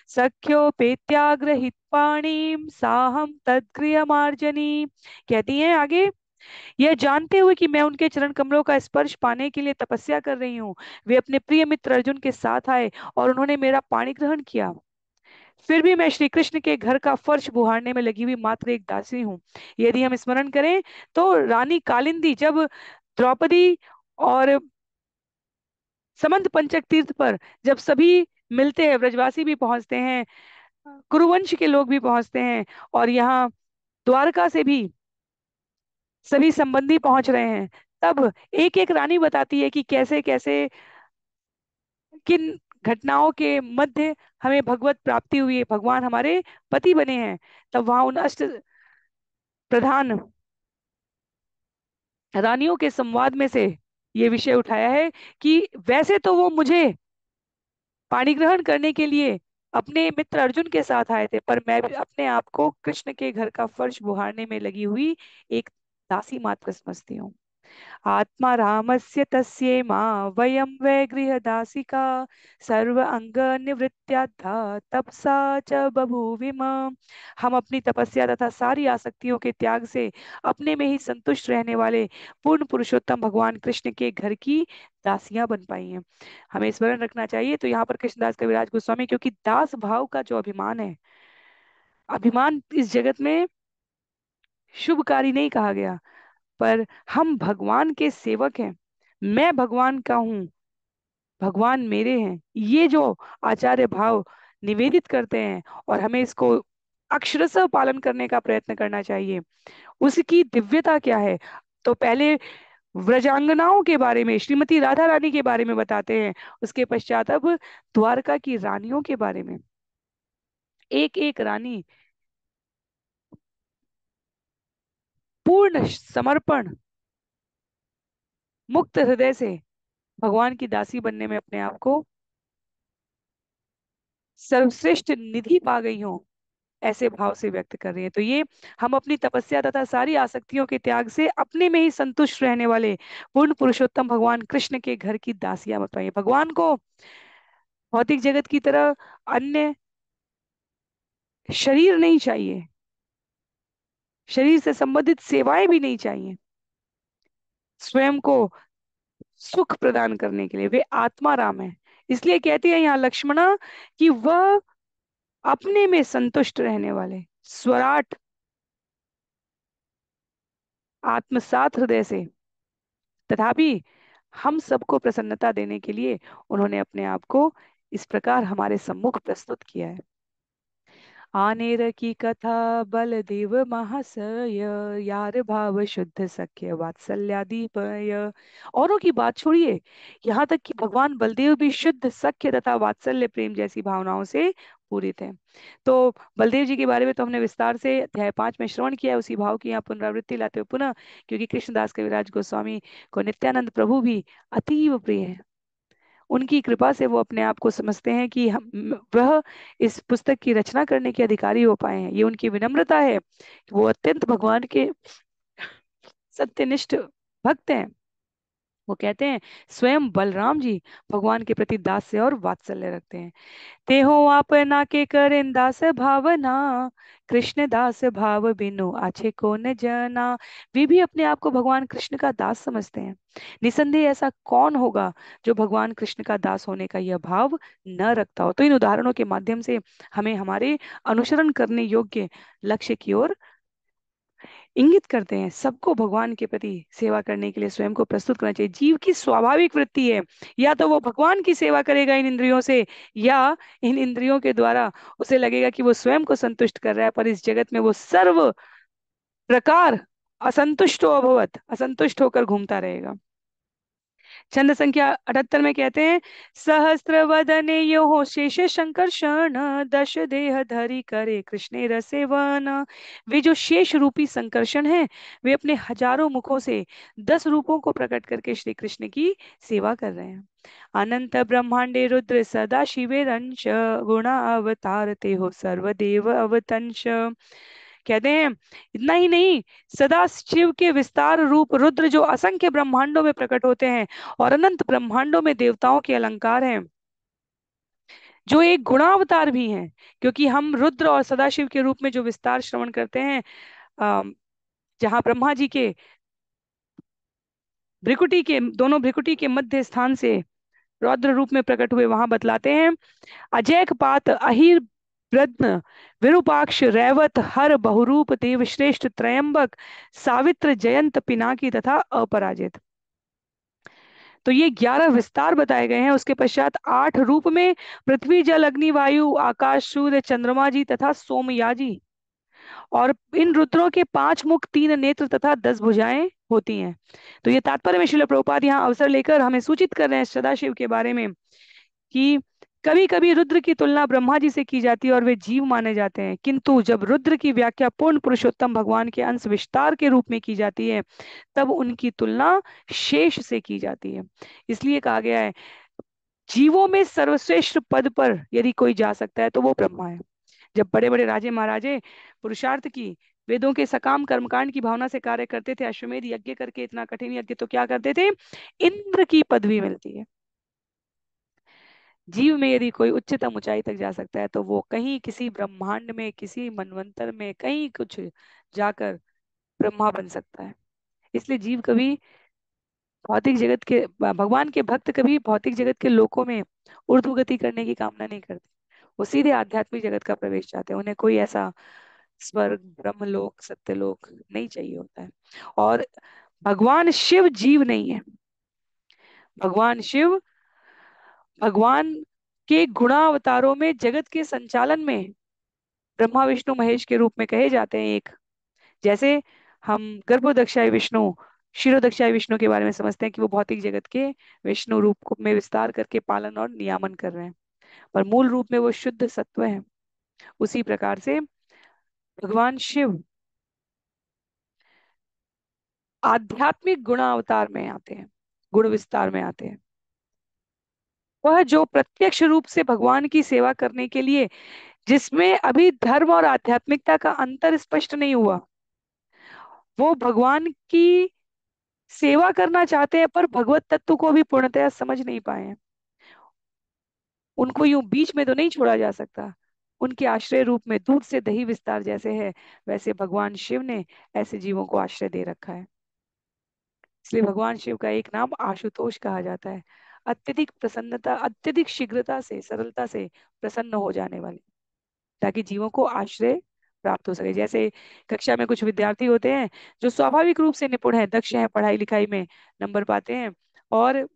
Speaker 1: सख्योपेत्याग्रहित पाणिम साहम तद्गृहमार्जनी। कहती हैं आगे, यह जानते हुए कि मैं उनके चरण कमलों का स्पर्श पाने के लिए तपस्या कर रही हूँ, वे अपने प्रिय मित्र अर्जुन के साथ आए और उन्होंने मेरा पाणी ग्रहण किया। फिर भी मैं श्री कृष्ण के घर का फर्श बुहारने में लगी हुई मात्र एक दासी हूँ। यदि हम स्मरण करें तो रानी कालिंदी जब द्रौपदी और समंत पंचक तीर्थ पर जब सभी मिलते हैं, ब्रजवासी भी पहुंचते हैं, कुरुवंश के लोग भी पहुंचते हैं, और यहाँ द्वारका से भी सभी संबंधी पहुंच रहे हैं, तब एक एक रानी बताती है कि कैसे कैसे किन घटनाओं के मध्य हमें भगवत प्राप्ति हुई है, भगवान हमारे पति बने हैं। तब वहां उन अष्ट प्रधान रानियों के संवाद में से ये विषय उठाया है कि वैसे तो वो मुझे पाणी ग्रहण करने के लिए अपने मित्र अर्जुन के साथ आए थे, पर मैं भी अपने आप को कृष्ण के घर का फर्श बुहारने में लगी हुई एक दासी मात्र समझती हूँ। आत्मा रामस्य तस्येमा वयं वै गृहदासिका सर्व अंग निवृत्त्याद्धा तपसा च बभूविम। हम अपनी तपस्या तथा सारी आसक्तियों के त्याग से अपने में ही संतुष्ट रहने वाले पूर्ण पुरुषोत्तम भगवान कृष्ण के घर की दासियां बन पाई हैं। हमें स्मरण रखना चाहिए तो यहाँ पर कृष्णदास कविराज गोस्वामी, क्योंकि दास भाव का जो अभिमान है, अभिमान इस जगत में शुभकारी नहीं कहा गया, पर हम भगवान के सेवक हैं, मैं भगवान का हूँ, भगवान मेरे हैं, ये जो आचार्य भाव निवेदित करते हैं और हमें इसको अक्षरशः पालन करने का प्रयत्न करना चाहिए। उसकी दिव्यता क्या है, तो पहले व्रजांगनाओं के बारे में, श्रीमती राधा रानी के बारे में बताते हैं, उसके पश्चात अब द्वारका की रानियों के बारे में। एक एक रानी पूर्ण समर्पण, मुक्त हृदय से भगवान की दासी बनने में अपने आप को सर्वश्रेष्ठ निधि पा गई हो, ऐसे भाव से व्यक्त कर रही है। तो ये हम अपनी तपस्या तथा सारी आसक्तियों के त्याग से अपने में ही संतुष्ट रहने वाले पूर्ण पुरुषोत्तम भगवान कृष्ण के घर की दासियां बताइए। भगवान को भौतिक जगत की तरह अन्य शरीर नहीं चाहिए, शरीर से संबंधित सेवाएं भी नहीं चाहिए। स्वयं को सुख प्रदान करने के लिए वे आत्मा राम है। इसलिए कहते हैं यहाँ लक्ष्मणा कि वह अपने में संतुष्ट रहने वाले स्वराट आत्मसात हृदय से, तथापि हम सबको प्रसन्नता देने के लिए उन्होंने अपने आप को इस प्रकार हमारे सम्मुख प्रस्तुत किया है। आनेर की कथा बलदेव महाशय यार भाव शुद्ध सख्य वात्सल्यादीपय। औरों की बात छोड़िए, यहाँ तक कि भगवान बलदेव भी शुद्ध सख्य तथा वात्सल्य प्रेम जैसी भावनाओं से पूरित हैं। तो बलदेव जी के बारे में तो हमने विस्तार से अध्याय 5 में श्रवण किया है, उसी भाव की यहाँ पुनरावृत्ति लाते हुए पुनः, क्योंकि कृष्णदास कविराज गोस्वामी को नित्यानंद प्रभु भी अतीव प्रिय है, उनकी कृपा से वो अपने आप को समझते हैं कि हम वह इस पुस्तक की रचना करने के अधिकारी हो पाए हैं। ये उनकी विनम्रता है, वो अत्यंत भगवान के सत्यनिष्ठ भक्त हैं। वो कहते हैं स्वयं बलराम जी भगवान के प्रति दास्य और वात्सल्य रखते हैं। ते हो आपना के करें दास भावना कृष्ण दास भाव बिनु आछे को न जना। वे भी अपने आप को भगवान कृष्ण का दास समझते हैं। निसंदेह ऐसा कौन होगा जो भगवान कृष्ण का दास होने का यह भाव न रखता हो। तो इन उदाहरणों के माध्यम से हमें हमारे अनुसरण करने योग्य लक्ष्य की ओर इंगित करते हैं। सबको भगवान के प्रति सेवा करने के लिए स्वयं को प्रस्तुत करना चाहिए। जीव की स्वाभाविक वृत्ति है, या तो वो भगवान की सेवा करेगा इन इंद्रियों से, या इन इंद्रियों के द्वारा उसे लगेगा कि वो स्वयं को संतुष्ट कर रहा है, पर इस जगत में वो सर्व प्रकार असंतुष्ट अभवत, असंतुष्ट होकर घूमता रहेगा। छंद संख्या 78 में कहते हैं, सहस्त्र वदने यो हो शेष संकर्षण दश देह धरी करे कृष्ण रसेवन। वे जो शेष रूपी संकर्षण है, वे अपने हजारों मुखों से 10 रूपों को प्रकट करके श्री कृष्ण की सेवा कर रहे हैं। अनंत ब्रह्मांडे रुद्र सदा शिवे रंश गुणा अवतार ते हो सर्वदेव अवतंश। कहते हैं इतना ही नहीं, सदा शिव के विस्तार रूप रुद्र जो असंख्य ब्रह्मांडों में प्रकट होते हैं और अनंत ब्रह्मांडों में देवताओं के अलंकार हैं, जो एक गुणावतार भी हैं। क्योंकि हम रुद्र और सदाशिव के रूप में जो विस्तार श्रवण करते हैं, अम, जहाँ ब्रह्मा जी के भ्रिकुटी के दोनों भ्रिकुटी के मध्य स्थान से रौद्र रूप में प्रकट हुए, वहां बतलाते हैं अजैक पात अहिर ब्रद्न विरूपाक्ष रैवत हर बहुरूप देवश्रेष्ठ त्रयंबक सावित्र जयंत पिनाकी तथा अपराजित। तो ये 11 विस्तार बताए गए हैं। उसके पश्चात 8 रूप में पृथ्वी जल अग्नि वायु आकाश सूर्य चंद्रमा जी तथा सोमयाजी, और इन रुद्रों के 5 मुख 3 नेत्र तथा 10 भुजाएं होती हैं। तो ये तात्पर्य में श्रील प्रभुपाद यहाँ अवसर लेकर हमें सूचित कर रहे हैं सदाशिव के बारे में कि कभी कभी रुद्र की तुलना ब्रह्मा जी से की जाती है और वे जीव माने जाते हैं, किंतु जब रुद्र की व्याख्या पूर्ण पुरुषोत्तम भगवान के अंश विस्तार के रूप में की जाती है, तब उनकी तुलना शेष से की जाती है। इसलिए कहा गया है जीवों में सर्वश्रेष्ठ पद पर यदि कोई जा सकता है तो वो ब्रह्मा है। जब बड़े बड़े राजे महाराजे पुरुषार्थ की, वेदों के सकाम कर्मकांड की भावना से कार्य करते थे, अश्वमेध यज्ञ करके, इतना कठिन यज्ञ, तो क्या करते थे, इंद्र की पदवी मिलती है। जीव में यदि कोई उच्चतम ऊंचाई तक जा सकता है तो वो कहीं किसी ब्रह्मांड में, किसी मनवंतर में, कहीं कुछ जाकर ब्रह्मा बन सकता है। इसलिए जीव कभी भौतिक जगत के भगवान के भक्त कभी भौतिक जगत के लोकों में ऊर्ध्वगति करने की कामना नहीं करते। वो सीधे आध्यात्मिक जगत का प्रवेश चाहते हैं। उन्हें कोई ऐसा स्वर्ग ब्रह्मलोक सत्यलोक नहीं चाहिए होता है। और भगवान शिव जीव नहीं है। भगवान शिव भगवान के गुणावतारों में जगत के संचालन में ब्रह्मा विष्णु महेश के रूप में कहे जाते हैं। एक जैसे हम गर्भोदक्षाय विष्णु क्षीरोदक्षाय विष्णु के बारे में समझते हैं कि वो भौतिक जगत के विष्णु रूप में विस्तार करके पालन और नियामन कर रहे हैं, पर मूल रूप में वो शुद्ध सत्व है। उसी प्रकार से भगवान शिव आध्यात्मिक गुणावतार में आते हैं, गुण विस्तार में आते हैं। वह जो प्रत्यक्ष रूप से भगवान की सेवा करने के लिए, जिसमें अभी धर्म और आध्यात्मिकता का अंतर स्पष्ट नहीं हुआ, वो भगवान की सेवा करना चाहते हैं पर भगवत तत्व को भी पूर्णतया समझ नहीं पाए हैं। उनको यूं बीच में तो नहीं छोड़ा जा सकता। उनके आश्रय रूप में दूध से दही विस्तार जैसे है, वैसे भगवान शिव ने ऐसे जीवों को आश्रय दे रखा है। इसलिए भगवान शिव का एक नाम आशुतोष कहा जाता है। अत्यधिक प्रसन्नता, अत्यधिक शीघ्रता से, सरलता से प्रसन्न हो जाने वाले, ताकि जीवों को आश्रय प्राप्त हो सके। जैसे कक्षा में कुछ विद्यार्थी होते हैं जो स्वाभाविक रूप से निपुण हैं, दक्ष हैं, पढ़ाई लिखाई में नंबर पाते हैं, और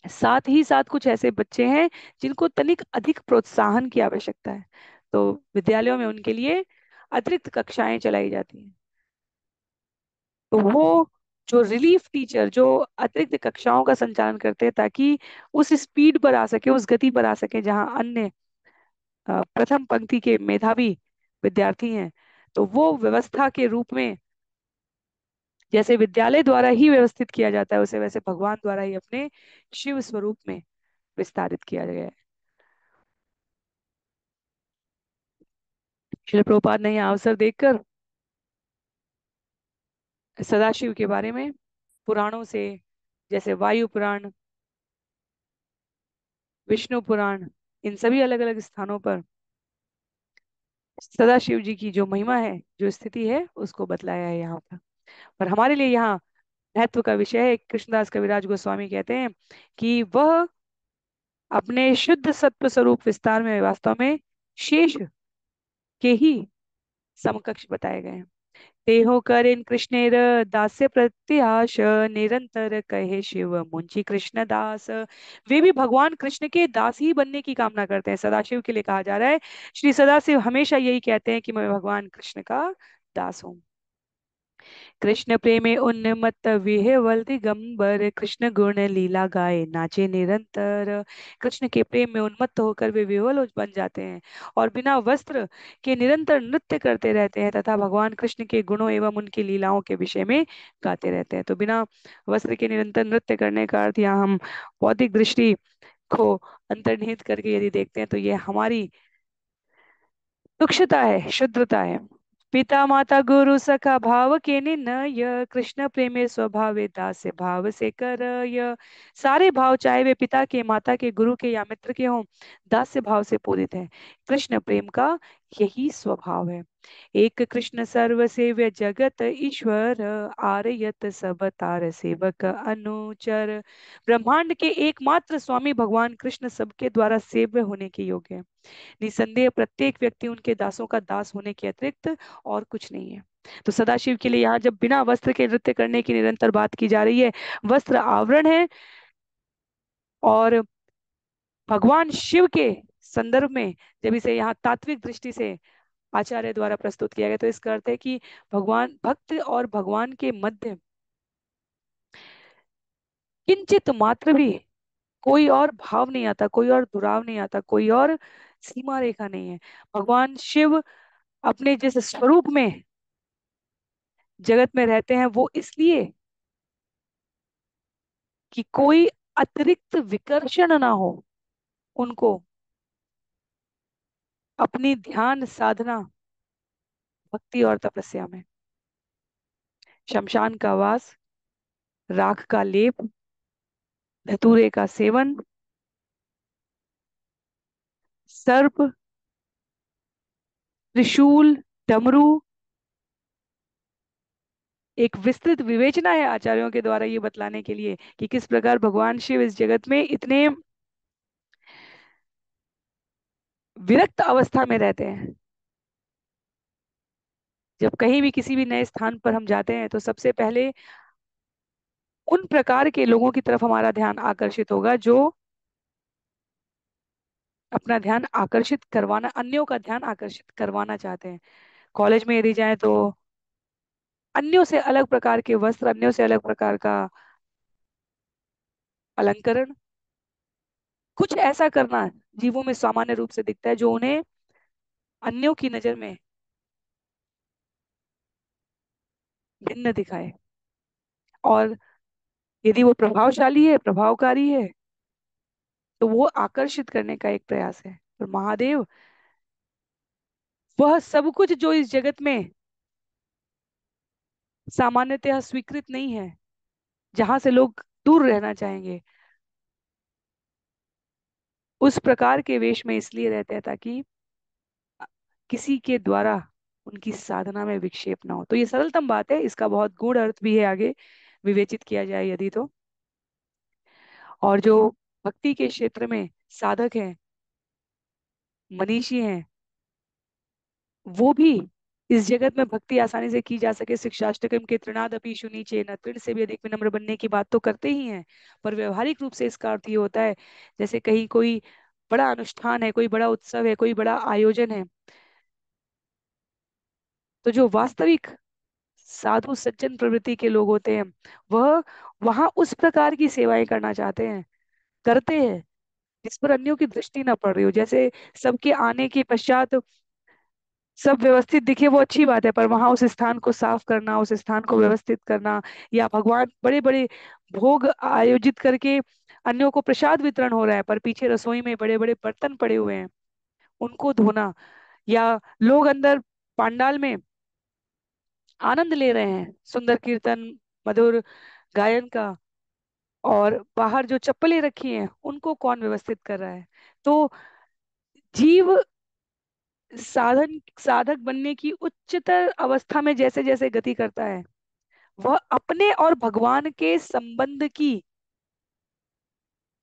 Speaker 1: साथ ही साथ कुछ ऐसे बच्चे हैं जिनको तनिक अधिक प्रोत्साहन की आवश्यकता है, तो विद्यालयों में उनके लिए अतिरिक्त कक्षाएं चलाई जाती हैं। तो वो जो रिलीफ टीचर जो अतिरिक्त कक्षाओं का संचालन करते हैं, ताकि उस स्पीड पर आ सके, उस गति पर आ सके जहां अन्य प्रथम पंक्ति के मेधावी विद्यार्थी हैं, तो वो व्यवस्था के रूप में जैसे विद्यालय द्वारा ही व्यवस्थित किया जाता है, उसे वैसे भगवान द्वारा ही अपने शिव स्वरूप में विस्तारित किया गया है। श्रील प्रभुपाद ने यह अवसर देखकर सदाशिव के बारे में पुराणों से, जैसे वायु पुराण, विष्णु पुराण, इन सभी अलग अलग स्थानों पर सदाशिव जी की जो महिमा है, जो स्थिति है, उसको बतलाया है यहाँ पर हमारे लिए यहाँ महत्व का विषय है। कृष्णदास कविराज गोस्वामी कहते हैं कि वह अपने शुद्ध सत्व स्वरूप विस्तार में वास्तव में शेष के ही समकक्ष बताए गए हैं। तेहो करेन कृष्णेर दास्य प्रत्याश निरंतर कहे शिव मुंशी कृष्ण दास। वे भी भगवान कृष्ण के दास ही बनने की कामना करते हैं। सदाशिव के लिए कहा जा रहा है, श्री सदाशिव हमेशा यही कहते हैं कि मैं भगवान कृष्ण का दास हूँ। कृष्ण प्रेमे उन्मत्त विह्वल दिगंबर कृष्ण गुण लीला गाए नाचे निरंतर। कृष्ण के प्रेम में उन्मत्त होकर वे विह्वल बन जाते हैं और बिना वस्त्र के निरंतर नृत्य करते रहते हैं तथा भगवान कृष्ण के गुणों एवं उनकी लीलाओं के विषय में गाते रहते हैं। तो बिना वस्त्र के निरंतर नृत्य करने का अर्थ यहाँ हम बौद्धिक दृष्टि को अंतर्निहित करके यदि देखते हैं तो ये हमारी सूक्ष्मता है, शुद्धता है। पिता माता गुरु सखा भाव के निनय, कृष्ण प्रेमे स्वभावे दास्य भाव से कर य। सारे भाव चाहे वे पिता के, माता के, गुरु के या मित्र के हों, दास्य भाव से पूरित हैं। कृष्ण प्रेम का यही स्वभाव है। एक कृष्ण सर्व सेव्य जगत ईश्वर, आरयत सब तार सेवक अनुचर। ब्रह्मांड के एकमात्र स्वामी भगवान कृष्ण सबके द्वारा सेव्य होने के योग्य है। निसंदेह प्रत्येक व्यक्ति उनके दासों का दास होने के अतिरिक्त और कुछ नहीं है। तो सदाशिव के लिए यहाँ जब बिना वस्त्र के नृत्य करने की निरंतर बात की जा रही है, वस्त्र आवरण है, और भगवान शिव के संदर्भ में जब इसे यहाँ तात्विक दृष्टि से आचार्य द्वारा प्रस्तुत किया गया, तो इसका अर्थ है कि भगवान भक्त और भगवान के मध्य किंचित मात्र भी कोई और भाव नहीं आता, कोई और दुराव नहीं आता, कोई और सीमा रेखा नहीं है। भगवान शिव अपने जिस स्वरूप में जगत में रहते हैं, वो इसलिए कि कोई अतिरिक्त विकर्षण ना हो उनको अपनी ध्यान साधना, भक्ति और तपस्या में। शमशान का वास, राख का लेप, धतूरे का सेवन, सर्प, त्रिशूल, डमरू, एक विस्तृत विवेचना है आचार्यों के द्वारा ये बतलाने के लिए कि किस प्रकार भगवान शिव इस जगत में इतने विरक्त अवस्था में रहते हैं। जब कहीं भी किसी भी नए स्थान पर हम जाते हैं, तो सबसे पहले उन प्रकार के लोगों की तरफ हमारा ध्यान आकर्षित होगा जो अपना ध्यान आकर्षित करवाना, अन्यों का ध्यान आकर्षित करवाना चाहते हैं। कॉलेज में यदि जाए तो अन्यों से अलग प्रकार के वस्त्र, अन्यों से अलग प्रकार का अलंकरण, कुछ ऐसा करना जीवों में सामान्य रूप से दिखता है जो उन्हें अन्यों की नजर में भिन्न दिखाए, और यदि वो प्रभावशाली है, प्रभावकारी है, तो वो आकर्षित करने का एक प्रयास है। और महादेव वह सब कुछ जो इस जगत में सामान्यतः स्वीकृत नहीं है, जहां से लोग दूर रहना चाहेंगे, उस प्रकार के वेश में इसलिए रहते हैं ताकि किसी के द्वारा उनकी साधना में विक्षेप ना हो। तो ये सरलतम बात है, इसका बहुत गूढ़ अर्थ भी है आगे विवेचित किया जाए यदि तो। और जो भक्ति के क्षेत्र में साधक हैं, मनीषी हैं, वो भी इस जगत में भक्ति आसानी से की जा सके, शिक्षाष्टकम के तृणादपि शुनीचे न, तृण से भी अधिक विनम्र बनने की बात तो करते ही हैं, पर व्यवहारिक रूप से इसका अर्थ ये होता है, जैसे कहीं कोई बड़ा अनुष्ठान है, कोई बड़ा उत्सव है, कोई बड़ा आयोजन है, तो जो वास्तविक साधु सज्जन प्रवृत्ति के लोग होते हैं, वह वहां उस प्रकार की सेवाएं करना चाहते हैं, करते हैं जिस पर अन्यों की दृष्टि ना पड़ रही हो। जैसे सबके आने के पश्चात सब व्यवस्थित दिखे, वो अच्छी बात है, पर वहां उस स्थान को साफ करना, उस स्थान को व्यवस्थित करना, या भगवान बड़े बड़े भोग आयोजित करके अन्यों को प्रसाद वितरण हो रहा है, पर पीछे रसोई में बड़े बड़े बर्तन पड़े हुए हैं, उनको धोना, या लोग अंदर पांडाल में आनंद ले रहे हैं सुंदर कीर्तन, मधुर गायन का, और बाहर जो चप्पलें रखी हैं उनको कौन व्यवस्थित कर रहा है। तो जीव साधक बनने की उच्चतर अवस्था में जैसे जैसे गति करता है, वह अपने और भगवान के संबंध की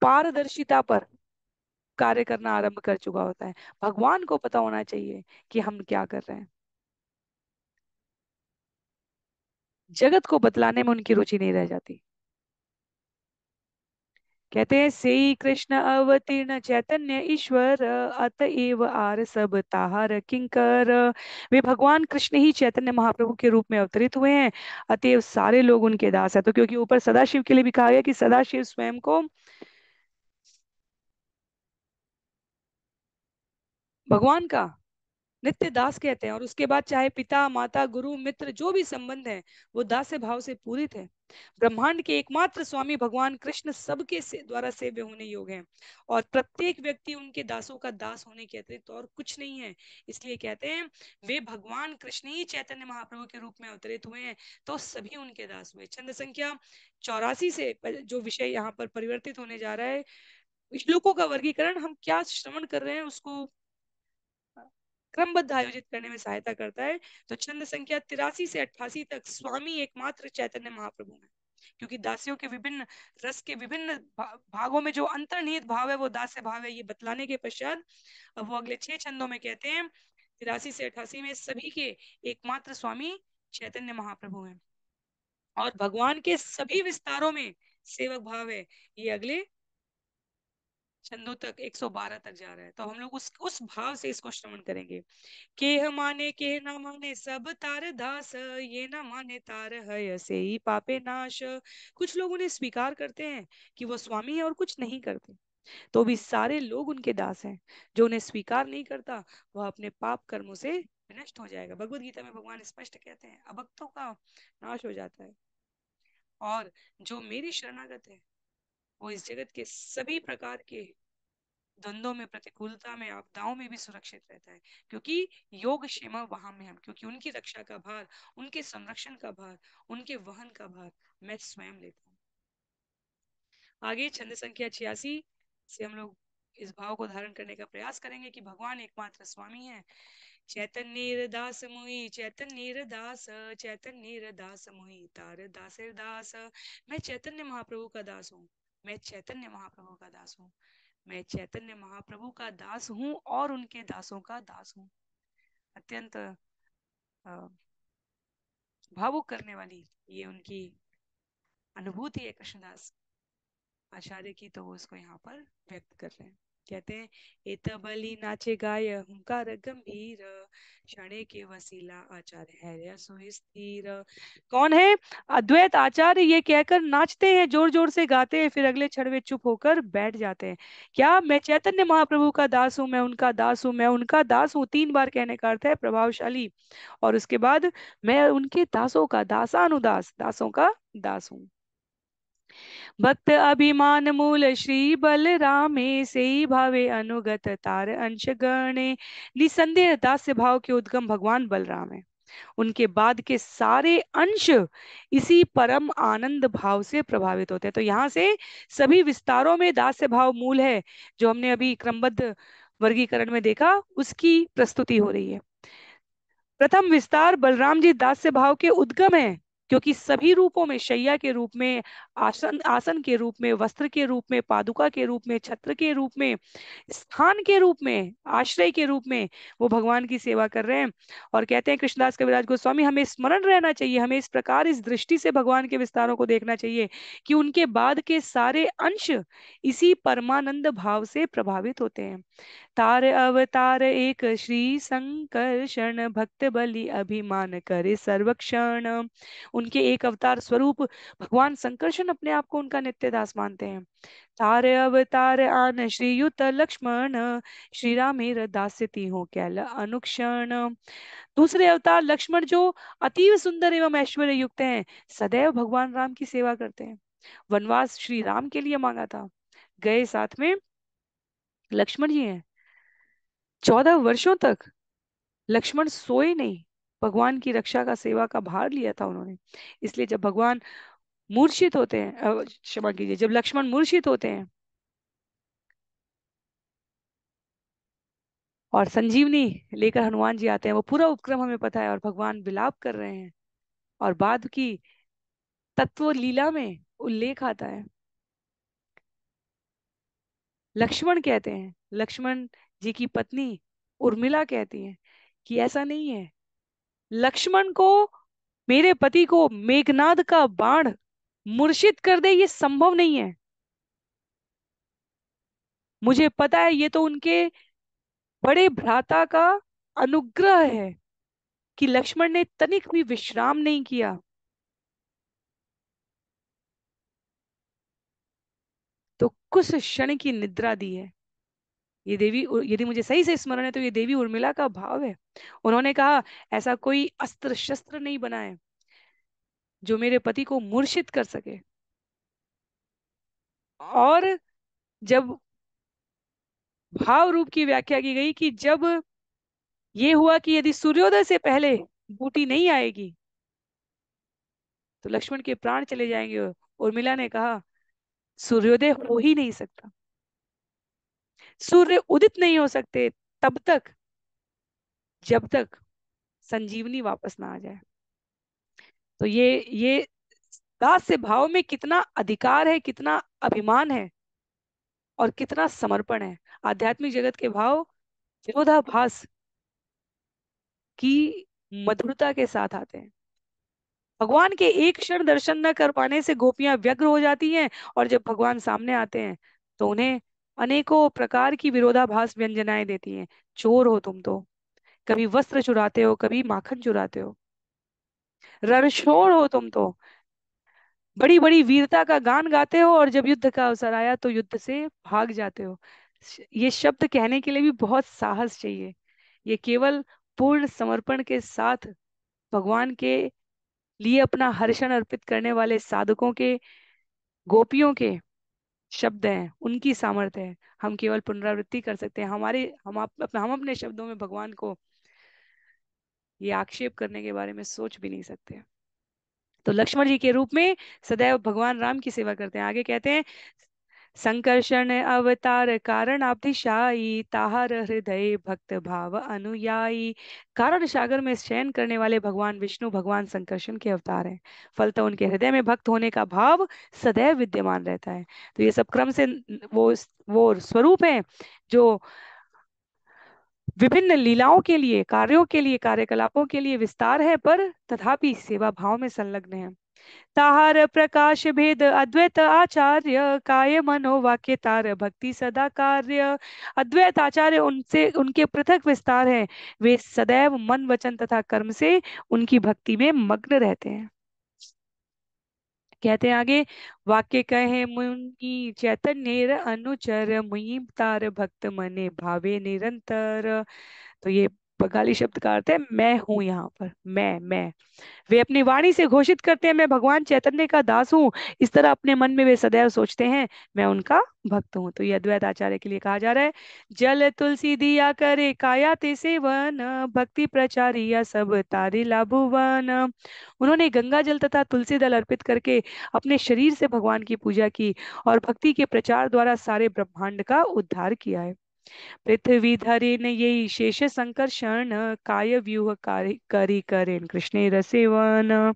Speaker 1: पारदर्शिता पर कार्य करना आरंभ कर चुका होता है। भगवान को पता होना चाहिए कि हम क्या कर रहे हैं, जगत को बतलाने में उनकी रुचि नहीं रह जाती। कहते हैं से ही कृष्ण अवतीर्ण चैतन्य ईश्वर, अतएव आर सब ताहार किंकर। वे भगवान कृष्ण ही चैतन्य महाप्रभु के रूप में अवतरित हुए हैं, अतएव सारे लोग उनके दास है। तो क्योंकि ऊपर सदाशिव के लिए भी कहा गया कि सदाशिव स्वयं को भगवान का नित्य दास कहते हैं। और उसके बाद चाहे पिता माता गुरु मित्र जो भी संबंध है वो दास्य भाव से पूरित है। ब्रह्मांड के एकमात्र स्वामी भगवान कृष्ण सबके द्वारा सेव्य होने योग्य हैं, और प्रत्येक व्यक्ति उनके दासों का दास होने के अतिरिक्त और कुछ नहीं है। इसलिए कहते हैं वे भगवान कृष्ण ही चैतन्य महाप्रभु के रूप में अवतरित हुए हैं, तो सभी उनके दास हुए। छंद संख्या 84 से जो विषय यहाँ पर परिवर्तित होने जा रहा है, श्लोकों का वर्गीकरण हम क्या श्रवण कर रहे हैं उसको क्रमबद्ध आयोजित करने में सहायता करता है। तो छंद संख्या 83 से 88 तक स्वामी एकमात्र चैतन्य महाप्रभु है, क्योंकि दासियों के विभिन्न रस के विभिन्न भागों में जो अंतर्निहित भाव है वो दास्य भाव है, ये बतलाने के पश्चात अब वो अगले 6 छंदों में कहते हैं 83 से 88 में सभी के एकमात्र स्वामी चैतन्य महाप्रभु हैं, और भगवान के सभी विस्तारों में सेवक भाव है। ये अगले छंदों तक 112 तक जा रहा है, तो हम लोग उस भाव से इसको श्रवण करेंगे। केह माने केह ना माने सब तार दास, ये ना माने तार है से ही पापे नाश। कुछ लोग उन्हें स्वीकार करते हैं कि वो स्वामी है और कुछ नहीं करते, तो भी सारे लोग उनके दास हैं। जो उन्हें स्वीकार नहीं करता वह अपने पाप कर्मों से विनष्ट हो जाएगा। भगवत गीता में भगवान स्पष्ट कहते हैं अभक्तों का नाश हो जाता है, और जो मेरी शरणागत है वो इस जगत के सभी प्रकार के द्वंद्वों में, प्रतिकूलता में, आपदाओं में भी सुरक्षित रहता है, क्योंकि योग क्षेम वहां में हम, क्योंकि उनकी रक्षा का भार, उनके संरक्षण का भार, उनके वहन का भार मैं स्वयं लेता हूँ। आगे छंद संख्या 86 से हम लोग इस भाव को धारण करने का प्रयास करेंगे कि भगवान एकमात्र स्वामी है। चैतन्य दास मोहि चैतन्य दास, चैतन्य दास मोहि तार दासर दास। मैं चैतन्य महाप्रभु का दास हूँ, मैं चैतन्य महाप्रभु का दास हूँ, मैं चैतन्य महाप्रभु का दास हूँ और उनके दासों का दास हूँ। अत्यंत भावुक करने वाली ये उनकी अनुभूति है कृष्णदास आचार्य की, तो वो उसको यहाँ पर व्यक्त कर रहे हैं। कहते हैं एत बलि नाचे गाय हुंकार गंभीर, क्षणे के वसीला आचार्य है सुस्थिर। कौन है? अद्वैत आचार्य ये कहकर नाचते हैं, जोर जोर से गाते हैं, फिर अगले क्षण वे चुप होकर बैठ जाते हैं। क्या? मैं चैतन्य महाप्रभु का दास हूँ, मैं उनका दास हूँ, मैं उनका दास हूँ, 3 बार कहने का अर्थ है प्रभावशाली। और उसके बाद मैं उनके दासों का दासानुदास, दासों का दास हूँ। भक्त अभिमान मूल श्री बलरामे, से ही भावे अनुगत तार अंश गणे। निसंदेह दास्य भाव के उद्गम भगवान बलराम है, उनके बाद के सारे अंश इसी परम आनंद भाव से प्रभावित होते हैं। तो यहाँ से सभी विस्तारों में दास्य भाव मूल है, जो हमने अभी क्रमबद्ध वर्गीकरण में देखा उसकी प्रस्तुति हो रही है। प्रथम विस्तार बलराम जी दास्य भाव के उद्गम है, क्योंकि सभी रूपों में, शैया के रूप में, आसन आसन के रूप में, वस्त्र के रूप में, पादुका के रूप में, छत्र के रूप में, स्थान के रूप में, आश्रय के रूप में वो भगवान की सेवा कर रहे हैं। और कहते हैं कृष्णदास कविराज गोस्वामी हमें स्मरण रहना चाहिए, हमें इस प्रकार इस दृष्टि से भगवान के विस्तारों को देखना चाहिए कि उनके बाद के सारे अंश इसी परमानंद भाव से प्रभावित होते हैं। तार अवतार एक श्री संकर्षण, भक्त बलि अभिमान करे सर्वक्षण। उनके एक अवतार स्वरूप भगवान संकर्षण अपने आप को उनका नित्य दास मानते हैं। तार अवतार आन श्रीयुत लक्ष्मण, श्री रामेर दास्यति हो कैल अनुक्षण। दूसरे अवतार लक्ष्मण जो अतीव सुंदर एवं ऐश्वर्य युक्त हैं, सदैव भगवान राम की सेवा करते हैं। वनवास श्री राम के लिए मांगा था, गए साथ में लक्ष्मण जी हैं। 14 वर्षों तक लक्ष्मण सोए नहीं, भगवान की रक्षा का, सेवा का भार लिया था उन्होंने। इसलिए जब भगवान मूर्छित होते हैं, क्षमा कीजिए, जब लक्ष्मण मूर्छित होते हैं और संजीवनी लेकर हनुमान जी आते हैं, वो पूरा उपक्रम हमें पता है, और भगवान विलाप कर रहे हैं, और बाद की तत्व लीला में उल्लेख आता है। लक्ष्मण कहते हैं, लक्ष्मण जी की पत्नी उर्मिला कहती है कि ऐसा नहीं है, लक्ष्मण को, मेरे पति को मेघनाद का बाण मूर्छित कर दे ये संभव नहीं है। मुझे पता है ये तो उनके बड़े भ्राता का अनुग्रह है कि लक्ष्मण ने तनिक भी विश्राम नहीं किया। तो कुछ क्षण की निद्रा दी है, ये देवी यदि मुझे सही से स्मरण है तो ये देवी उर्मिला का भाव है। उन्होंने कहा ऐसा कोई अस्त्र शस्त्र नहीं बना है जो मेरे पति को मूर्छित कर सके। और जब भाव रूप की व्याख्या की गई कि जब ये हुआ कि यदि सूर्योदय से पहले बूटी नहीं आएगी तो लक्ष्मण के प्राण चले जाएंगे। उर्मिला ने कहा सूर्योदय हो ही नहीं सकता, सूर्य उदित नहीं हो सकते तब तक जब तक संजीवनी वापस ना आ जाए। तो ये दास से भाव में कितना अधिकार है, कितना अभिमान है और कितना समर्पण है। आध्यात्मिक जगत के भाव विरोधाभास की मधुरता के साथ आते हैं। भगवान के एक क्षण दर्शन न कर पाने से गोपियां व्यग्र हो जाती हैं, और जब भगवान सामने आते हैं तो उन्हें अनेकों प्रकार की विरोधाभास व्यंजनाएं देती हैं। चोर हो तुम तो, कभी वस्त्र चुराते हो, कभी माखन चुराते हो, रणछोड़ हो तुम तो, बड़ी बड़ी वीरता का गान गाते हो, और जब युद्ध का अवसर आया तो युद्ध से भाग जाते हो। ये शब्द कहने के लिए भी बहुत साहस चाहिए। ये केवल पूर्ण समर्पण के साथ भगवान के लिए अपना हर्षण अर्पित करने वाले साधकों के, गोपियों के शब्द हैं, उनकी सामर्थ्य है। हम केवल पुनरावृत्ति कर सकते हैं। हम अपने शब्दों में भगवान को ये आक्षेप करने के बारे में सोच भी नहीं सकते। तो लक्ष्मण जी के रूप में सदैव भगवान राम की सेवा करते हैं। आगे कहते हैं संकर्षण अवतार कारण अतिशायी, ताहर हृदय भक्त भाव अनुयायी। कारण सागर में शयन करने वाले भगवान विष्णु भगवान संकर्षण के अवतार हैं। फलतः उनके हृदय में भक्त होने का भाव सदैव विद्यमान रहता है। तो ये सब क्रम से वो स्वरूप है जो विभिन्न लीलाओं के लिए, कार्यों के लिए, कार्यकलापों के लिए विस्तार है, पर तथापि सेवा भाव में संलग्न है। ताहार प्रकाश भेद अद्वैत आचार्य, काय मनो वाक्य तार भक्ति सदा कार्य। अद्वैत आचार्य उनसे उनके पृथक विस्तार है। वे सदैव मन वचन तथा कर्म से उनकी भक्ति में मग्न रहते हैं। कहते हैं आगे, वाक्य कहे मुनि चैतन्य अनुचर, मुनि तार भक्त मने भावे निरंतर। तो ये बंगाली शब्द का अर्थ है मैं हूं यहाँ पर, मैं। वे अपनी वाणी से घोषित करते हैं मैं भगवान चैतन्य का दास हूँ। इस तरह अपने मन में वे सदैव सोचते हैं मैं उनका भक्त हूँ। तो ये अद्वैत आचार्य के लिए कहा जा रहा है। जल तुलसी दिया करे काया ते सेवन, भक्ति प्रचारिया सब तारे लाभुवन। उन्होंने गंगा जल तथा तुलसी दल अर्पित करके अपने शरीर से भगवान की पूजा की और भक्ति के प्रचार द्वारा सारे ब्रह्मांड का उद्धार किया है। पृथ्वी धरे न यही शेष संकर्षण, काय व्यूह करी करेन कृष्ण रसेवन।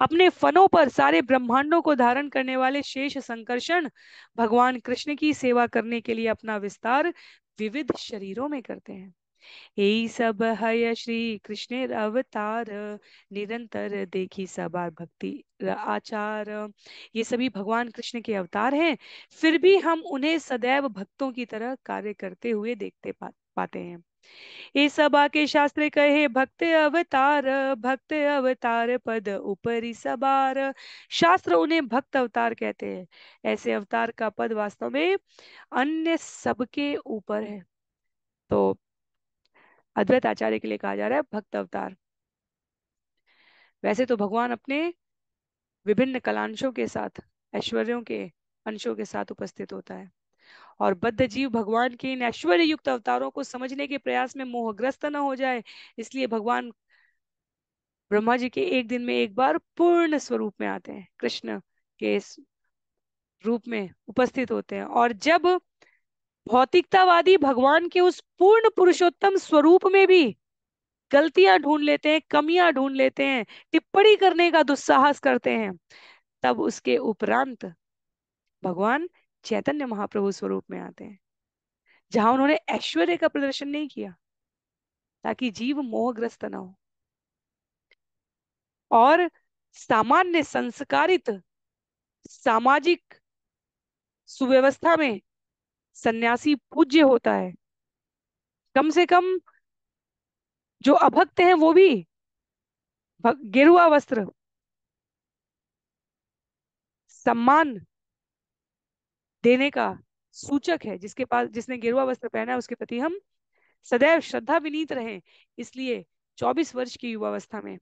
Speaker 1: अपने फनों पर सारे ब्रह्मांडों को धारण करने वाले शेष संकर्षण भगवान कृष्ण की सेवा करने के लिए अपना विस्तार विविध शरीरों में करते हैं। यही सब है श्री कृष्ण अवतार, निरंतर देखी सबार भक्ति आचार। ये सभी भगवान कृष्ण के अवतार हैं, फिर भी हम उन्हें सदैव भक्तों की तरह कार्य करते हुए देखते पाते हैं। ये सबा के शास्त्र कहे भक्त अवतार पद ऊपरी सबार। शास्त्र उन्हें भक्त अवतार कहते हैं। ऐसे अवतार का पद वास्तव में अन्य सबके ऊपर है। तो अद्वैत आचार्य के लिए कहा जा रहा है भक्त अवतार। वैसे तो भगवान अपने विभिन्न कलांशों के साथ, ऐश्वर्यों के अंशों के साथ उपस्थित होता है, और बद्ध जीव भगवान के इन ऐश्वर्य युक्त अवतारों को समझने के प्रयास में मोहग्रस्त न हो जाए, इसलिए भगवान ब्रह्मा जी के एक दिन में एक बार पूर्ण स्वरूप में आते हैं, कृष्ण के रूप में उपस्थित होते हैं। और जब भौतिकतावादी भगवान के उस पूर्ण पुरुषोत्तम स्वरूप में भी गलतियां ढूंढ लेते हैं, कमियां ढूंढ लेते हैं, टिप्पणी करने का दुस्साहस करते हैं, तब उसके उपरांत भगवान चैतन्य महाप्रभु स्वरूप में आते हैं, जहां उन्होंने ऐश्वर्य का प्रदर्शन नहीं किया ताकि जीव मोहग्रस्त ना हो। और सामान्य संस्कारित सामाजिक सुव्यवस्था में सन्यासी पूज्य होता है। कम से कम जो अभक्त हैं वो भी गेरुआ वस्त्र, सम्मान देने का, सूचक है। जिसके पास, जिसने गेरुआ वस्त्र पहना है, उसके प्रति हम सदैव श्रद्धा विनीत रहें। इसलिए 24 वर्ष की युवावस्था में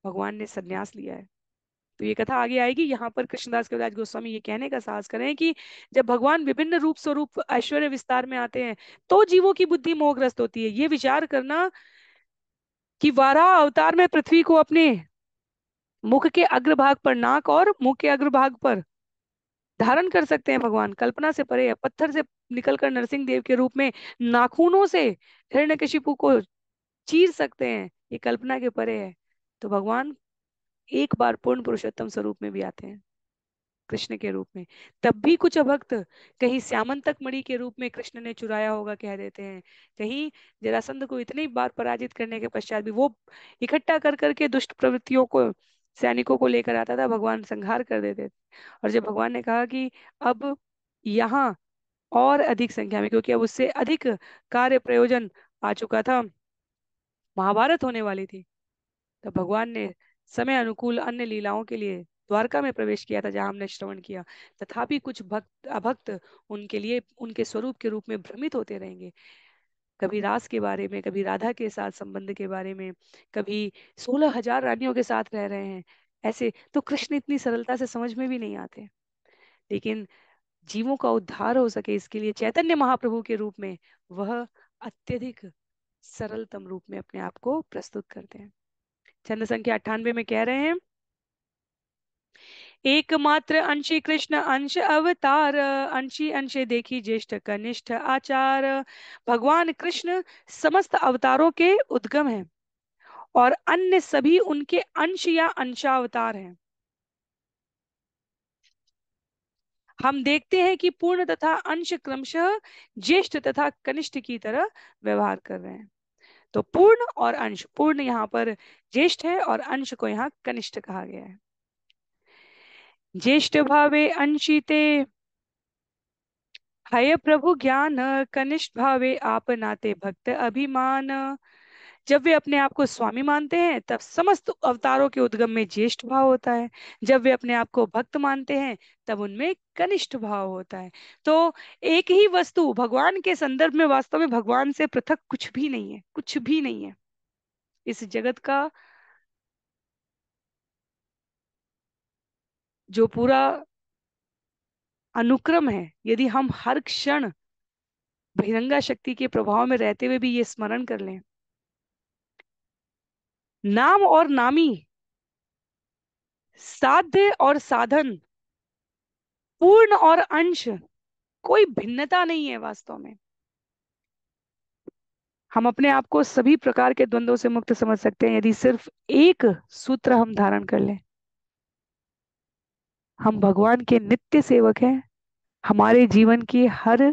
Speaker 1: भगवान ने संन्यास लिया है। तो ये कथा आगे आएगी। यहाँ पर कृष्णदास कविराज गोस्वामी ये कहने का साहस करें कि जब भगवान विभिन्न रूप स्वरूप ऐश्वर्य विस्तार में आते हैं तो जीवों की बुद्धि मोहग्रस्त होती है। ये विचार करना कि वाराह अवतार में पृथ्वी को अपने मुख के अग्रभाग पर, नाक और मुख के अग्रभाग पर धारण कर सकते हैं भगवान, कल्पना से परे है। पत्थर से निकलकर नरसिंह देव के रूप में नाखूनों से हिरण्यकशिपु को चीर सकते हैं, ये कल्पना के परे है। तो भगवान एक बार पूर्ण पुरुषोत्तम स्वरूप में भी आते हैं, कृष्ण के रूप में। तब भी कुछ भक्त कहीं श्यामंतक मणि के रूप में कृष्ण ने चुराया होगा कह देते हैं, कहीं जरासंध को इतनी बार पराजित करने के पश्चात भी वो इकट्ठा कर करके दुष्ट प्रवृत्तियों को, सैनिकों को लेकर आता था, भगवान संहार कर देते थे। और जब भगवान ने कहा कि अब यहाँ और अधिक संख्या में, क्योंकि अब उससे अधिक कार्य प्रयोजन आ चुका था, महाभारत होने वाली थी, तब भगवान ने समय अनुकूल अन्य लीलाओं के लिए द्वारका में प्रवेश किया था, जहां हमने श्रवण किया। तथापि कुछ भक्त अभक्त उनके लिए, उनके स्वरूप के रूप में भ्रमित होते रहेंगे, कभी रास के बारे में, कभी राधा के साथ संबंध के बारे में, कभी 16,000 रानियों के साथ रह रहे हैं। ऐसे तो कृष्ण इतनी सरलता से समझ में भी नहीं आते। लेकिन जीवों का उद्धार हो सके इसके लिए चैतन्य महाप्रभु के रूप में वह अत्यधिक सरलतम रूप में अपने आप को प्रस्तुत करते हैं। छंद संख्या 98 में कह रहे हैं, एकमात्र अंशी कृष्ण अंश अवतार, अंशी अंशे देखी ज्येष्ठ कनिष्ठ आचार। भगवान कृष्ण समस्त अवतारों के उद्गम हैं और अन्य सभी उनके अंश या अंशावतार हैं। हम देखते हैं कि पूर्ण तथा अंश क्रमशः ज्येष्ठ तथा कनिष्ठ की तरह व्यवहार कर रहे हैं। तो पूर्ण और अंश, पूर्ण यहाँ पर ज्येष्ठ है और अंश को यहाँ कनिष्ठ कहा गया है। ज्येष्ठ भावे अंशिते हय प्रभु ज्ञान, कनिष्ठ भावे आप नाते भक्त अभिमान। जब वे अपने आप को स्वामी मानते हैं तब समस्त अवतारों के उद्गम में ज्येष्ठ भाव होता है। जब वे अपने आप को भक्त मानते हैं तब उनमें कनिष्ठ भाव होता है। तो एक ही वस्तु भगवान के संदर्भ में वास्तव में भगवान से पृथक कुछ भी नहीं है, कुछ भी नहीं है। इस जगत का जो पूरा अनुक्रम है, यदि हम हर क्षण बहिरंगा शक्ति के प्रभाव में रहते हुए भी ये स्मरण कर लें, नाम और नामी, साध्य और साधन, पूर्ण और अंश, कोई भिन्नता नहीं है वास्तव में। हम अपने आप को सभी प्रकार के द्वंद्वों से मुक्त समझ सकते हैं यदि सिर्फ एक सूत्र हम धारण कर लें, हम भगवान के नित्य सेवक हैं। हमारे जीवन की हर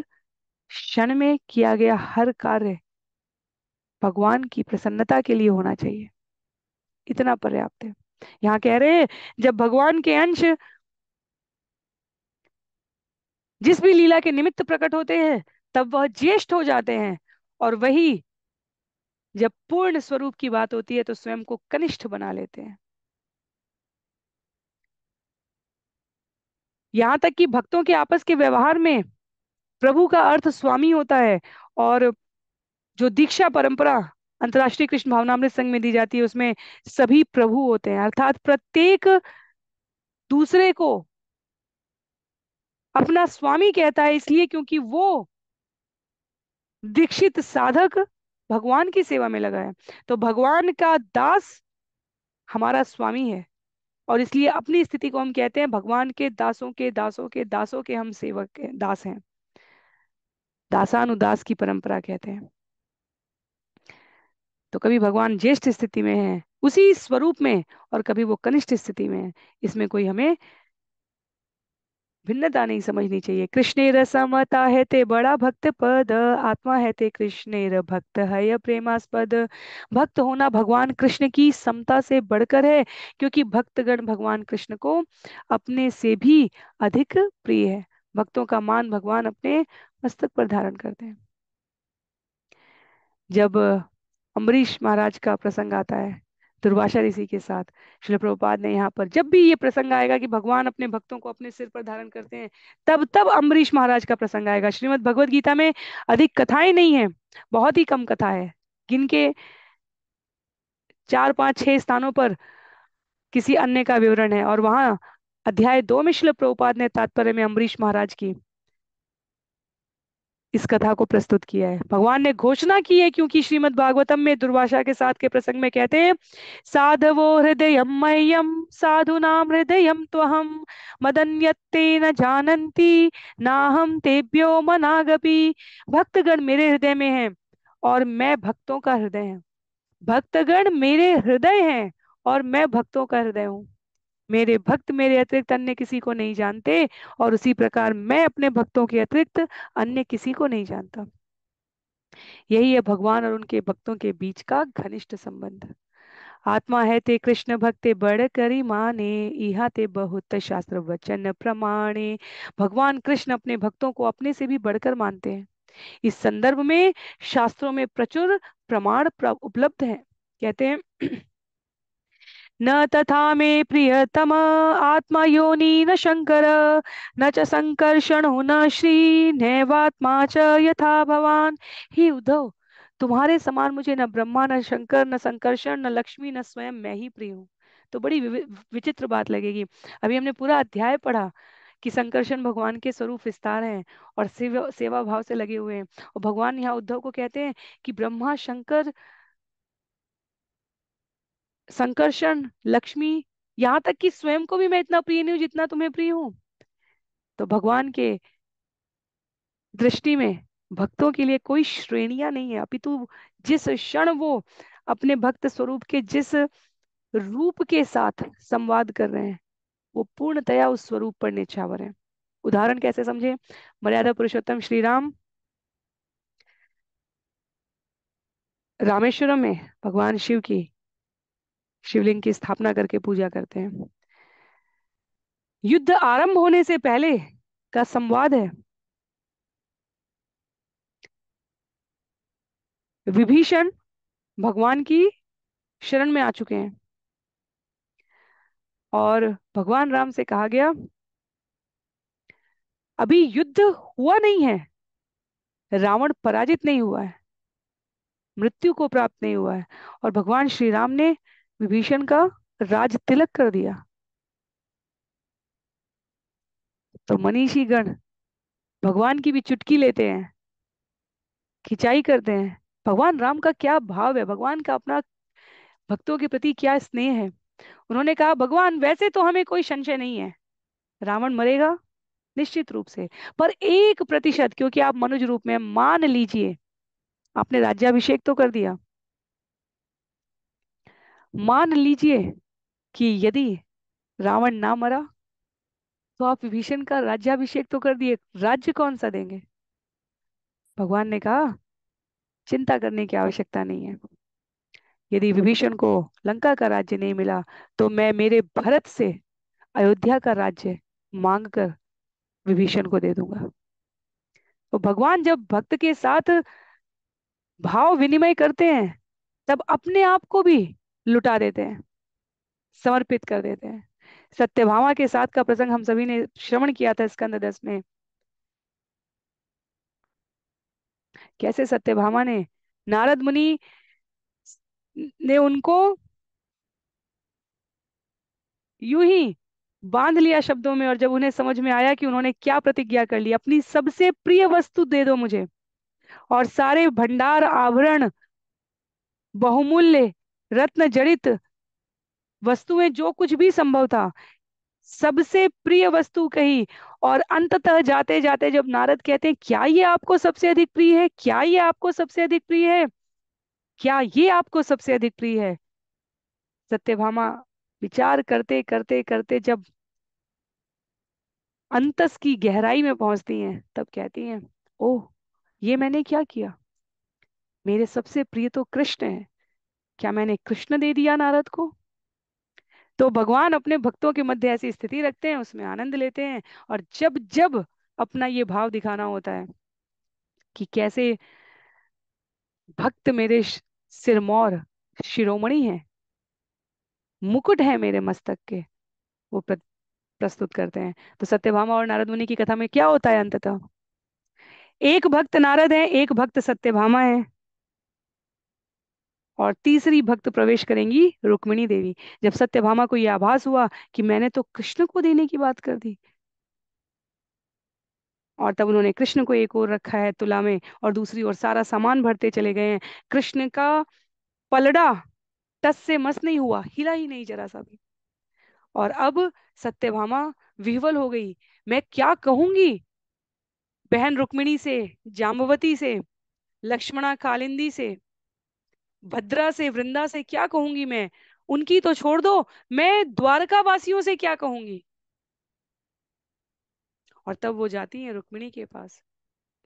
Speaker 1: क्षण में किया गया हर कार्य भगवान की प्रसन्नता के लिए होना चाहिए, इतना पर्याप्त है। यहाँ कह रहे हैं, जब भगवान के अंश जिस भी लीला के निमित्त प्रकट होते हैं तब वह ज्येष्ठ हो जाते हैं, और वही जब पूर्ण स्वरूप की बात होती है तो स्वयं को कनिष्ठ बना लेते हैं। यहाँ तक कि भक्तों के आपस के व्यवहार में प्रभु का अर्थ स्वामी होता है, और जो दीक्षा परंपरा अंतर्राष्ट्रीय कृष्ण भावनामृत संघ में दी जाती है उसमें सभी प्रभु होते हैं, अर्थात प्रत्येक दूसरे को अपना स्वामी कहता है, इसलिए क्योंकि वो दीक्षित साधक भगवान की सेवा में लगा है। तो भगवान का दास हमारा स्वामी है, और इसलिए अपनी स्थिति को हम कहते हैं भगवान के दासों के दासों के दासों के हम सेवक हैं, दास हैं। दासानुदास की परंपरा कहते हैं। तो कभी भगवान ज्येष्ठ स्थिति में है उसी स्वरूप में, और कभी वो कनिष्ठ स्थिति में है। इसमें कोई हमें भिन्नता नहीं समझनी चाहिए। कृष्णेर समता है ते बड़ा भक्त पद, आत्मा है ते कृष्णेर भक्त है प्रेमास्पद। भक्त होना भगवान कृष्ण की समता से बढ़कर है, क्योंकि भक्तगण भगवान कृष्ण को अपने से भी अधिक प्रिय है। भक्तों का मान भगवान अपने मस्तक पर धारण करते हैं। जब अम्बरीश महाराज का प्रसंग आता है दुर्वासा ऋषि के साथ। श्रील प्रभुपाद ने यहाँ पर जब भी ये प्रसंग आएगा कि भगवान अपने भक्तों को अपने सिर पर धारण करते हैं, तब तब अम्बरीश महाराज का प्रसंग आएगा। श्रीमद् भगवत गीता में अधिक कथाएं नहीं है, बहुत ही कम कथा है। गिन के 4 5 6 स्थानों पर किसी अन्य का विवरण है, और वहां अध्याय 2 में श्रील प्रभुपाद ने तात्पर्य में अम्बरीश महाराज की इस कथा को प्रस्तुत किया है। भगवान ने घोषणा की है, क्योंकि श्रीमद् भागवतम में दुर्वासा के साथ के प्रसंग में कहते हैं, साधवो हृदय मह्यम साधुनाम हृदय त्वहम मदन्यत्ते न जानन्ति नाहम तेभ्यो मनागपि। भक्तगण मेरे हृदय में हैं और मैं भक्तों का हृदय है। भक्तगण मेरे हृदय हैं और मैं भक्तों का हृदय हूँ। मेरे भक्त मेरे अतिरिक्त अन्य किसी को नहीं जानते, और उसी प्रकार मैं अपने भक्तों के अतिरिक्त अन्य किसी को नहीं जानता। यही है भगवान और उनके भक्तों के बीच का घनिष्ठ संबंध। आत्मा है ते कृष्ण भक्ते बड़ करी माने, इहा ते बहुत शास्त्र वचन प्रमाणे। भगवान कृष्ण अपने भक्तों को अपने से भी बढ़कर मानते हैं। इस संदर्भ में शास्त्रों में प्रचुर प्रमाण उपलब्ध है। कहते हैं, न तथा मे प्रियतम आत्मा योनि न शंकर, न च संकर्षणो न श्री नैवात्मा च यथा भवान। हे उद्धव, तुम्हारे समान मुझे न ब्रह्मा न शंकर न संकर्षण न लक्ष्मी न स्वयं मैं ही प्रिय हूँ। तो बड़ी विचित्र बात लगेगी। अभी हमने पूरा अध्याय पढ़ा कि संकर्षण भगवान के स्वरूप विस्तार हैं और सेवा सेवा भाव से लगे हुए हैं, और भगवान यहाँ उद्धव को कहते हैं कि ब्रह्मा शंकर संकर्षण लक्ष्मी, यहाँ तक कि स्वयं को भी मैं इतना प्रिय नहीं हूं जितना तुम्हें प्रिय हूं। तो भगवान के दृष्टि में भक्तों के लिए कोई श्रेणियां नहीं है, अपितु जिस क्षण वो अपने भक्त स्वरूप के जिस रूप के साथ संवाद कर रहे हैं, वो पूर्णतया उस स्वरूप पर निछावर है। उदाहरण कैसे समझे? मर्यादा पुरुषोत्तम श्री राम रामेश्वरम में भगवान शिव की शिवलिंग की स्थापना करके पूजा करते हैं। युद्ध आरंभ होने से पहले का संवाद है। विभीषण भगवान की शरण में आ चुके हैं, और भगवान राम से कहा गया, अभी युद्ध हुआ नहीं है, रावण पराजित नहीं हुआ है, मृत्यु को प्राप्त नहीं हुआ है, और भगवान श्री राम ने विभीषण का राज तिलक कर दिया। तो मनीषी गण भगवान की भी चुटकी लेते हैं, खिंचाई करते हैं। भगवान राम का क्या भाव है, भगवान का अपना भक्तों के प्रति क्या स्नेह है। उन्होंने कहा, भगवान वैसे तो हमें कोई संशय नहीं है, रावण मरेगा निश्चित रूप से, पर 1%, क्योंकि आप मनुष्य रूप में, मान लीजिए आपने राज्याभिषेक तो कर दिया, मान लीजिए कि यदि रावण ना मरा, तो आप विभीषण का राज्याभिषेक तो कर दिए, राज्य कौन सा देंगे? भगवान ने कहा, चिंता करने की आवश्यकता नहीं है। यदि विभीषण को लंका का राज्य नहीं मिला, तो मैं मेरे भरत से अयोध्या का राज्य मांग कर विभीषण को दे दूंगा। तो भगवान जब भक्त के साथ भाव विनिमय करते हैं, तब अपने आप को भी लुटा देते हैं, समर्पित कर देते हैं। सत्यभामा के साथ का प्रसंग हम सभी ने श्रवण किया था स्कंद 10 में। कैसे सत्यभामा ने, नारद मुनि ने उनको यूं ही बांध लिया शब्दों में, और जब उन्हें समझ में आया कि उन्होंने क्या प्रतिज्ञा कर ली, अपनी सबसे प्रिय वस्तु दे दो मुझे, और सारे भंडार आभरण बहुमूल्य रत्न जड़ित वस्तुएं जो कुछ भी संभव था, सबसे प्रिय वस्तु कही। और अंततः जाते जाते जब नारद कहते हैं, क्या ये आपको सबसे अधिक प्रिय है, क्या ये आपको सबसे अधिक प्रिय है, क्या ये आपको सबसे अधिक प्रिय है, सत्यभामा विचार करते करते करते जब अंतस की गहराई में पहुंचती हैं, तब कहती हैं, ओह, ये मैंने क्या किया, मेरे सबसे प्रिय तो कृष्ण है, क्या मैंने कृष्ण दे दिया नारद को? तो भगवान अपने भक्तों के मध्य ऐसी स्थिति रखते हैं, उसमें आनंद लेते हैं। और जब जब अपना ये भाव दिखाना होता है कि कैसे भक्त मेरे सिरमौर शिरोमणि हैं, मुकुट है मेरे मस्तक के, वो प्रस्तुत करते हैं। तो सत्यभामा और नारद मुनि की कथा में क्या होता है अंततः? एक भक्त नारद है, एक भक्त सत्यभामा है, और तीसरी भक्त प्रवेश करेंगी रुक्मिणी देवी। जब सत्यभामा को यह आभास हुआ कि मैंने तो कृष्ण को देने की बात कर दी, और तब उन्होंने कृष्ण को एक ओर रखा है तुला में, और दूसरी ओर सारा सामान भरते चले गए हैं। कृष्ण का पलड़ा टस से मस नहीं हुआ, हिला ही नहीं जरा सा भी। और अब सत्यभामा विह्वल हो गई। मैं क्या कहूंगी बहन रुक्मिणी से, जाम्बवती से, लक्ष्मणा कालिंदी से, भद्रा से, वृंदा से क्या कहूंगी मैं? उनकी तो छोड़ दो, मैं द्वारका वासियों से क्या कहूंगी? और तब वो जाती हैं रुक्मिणी के पास,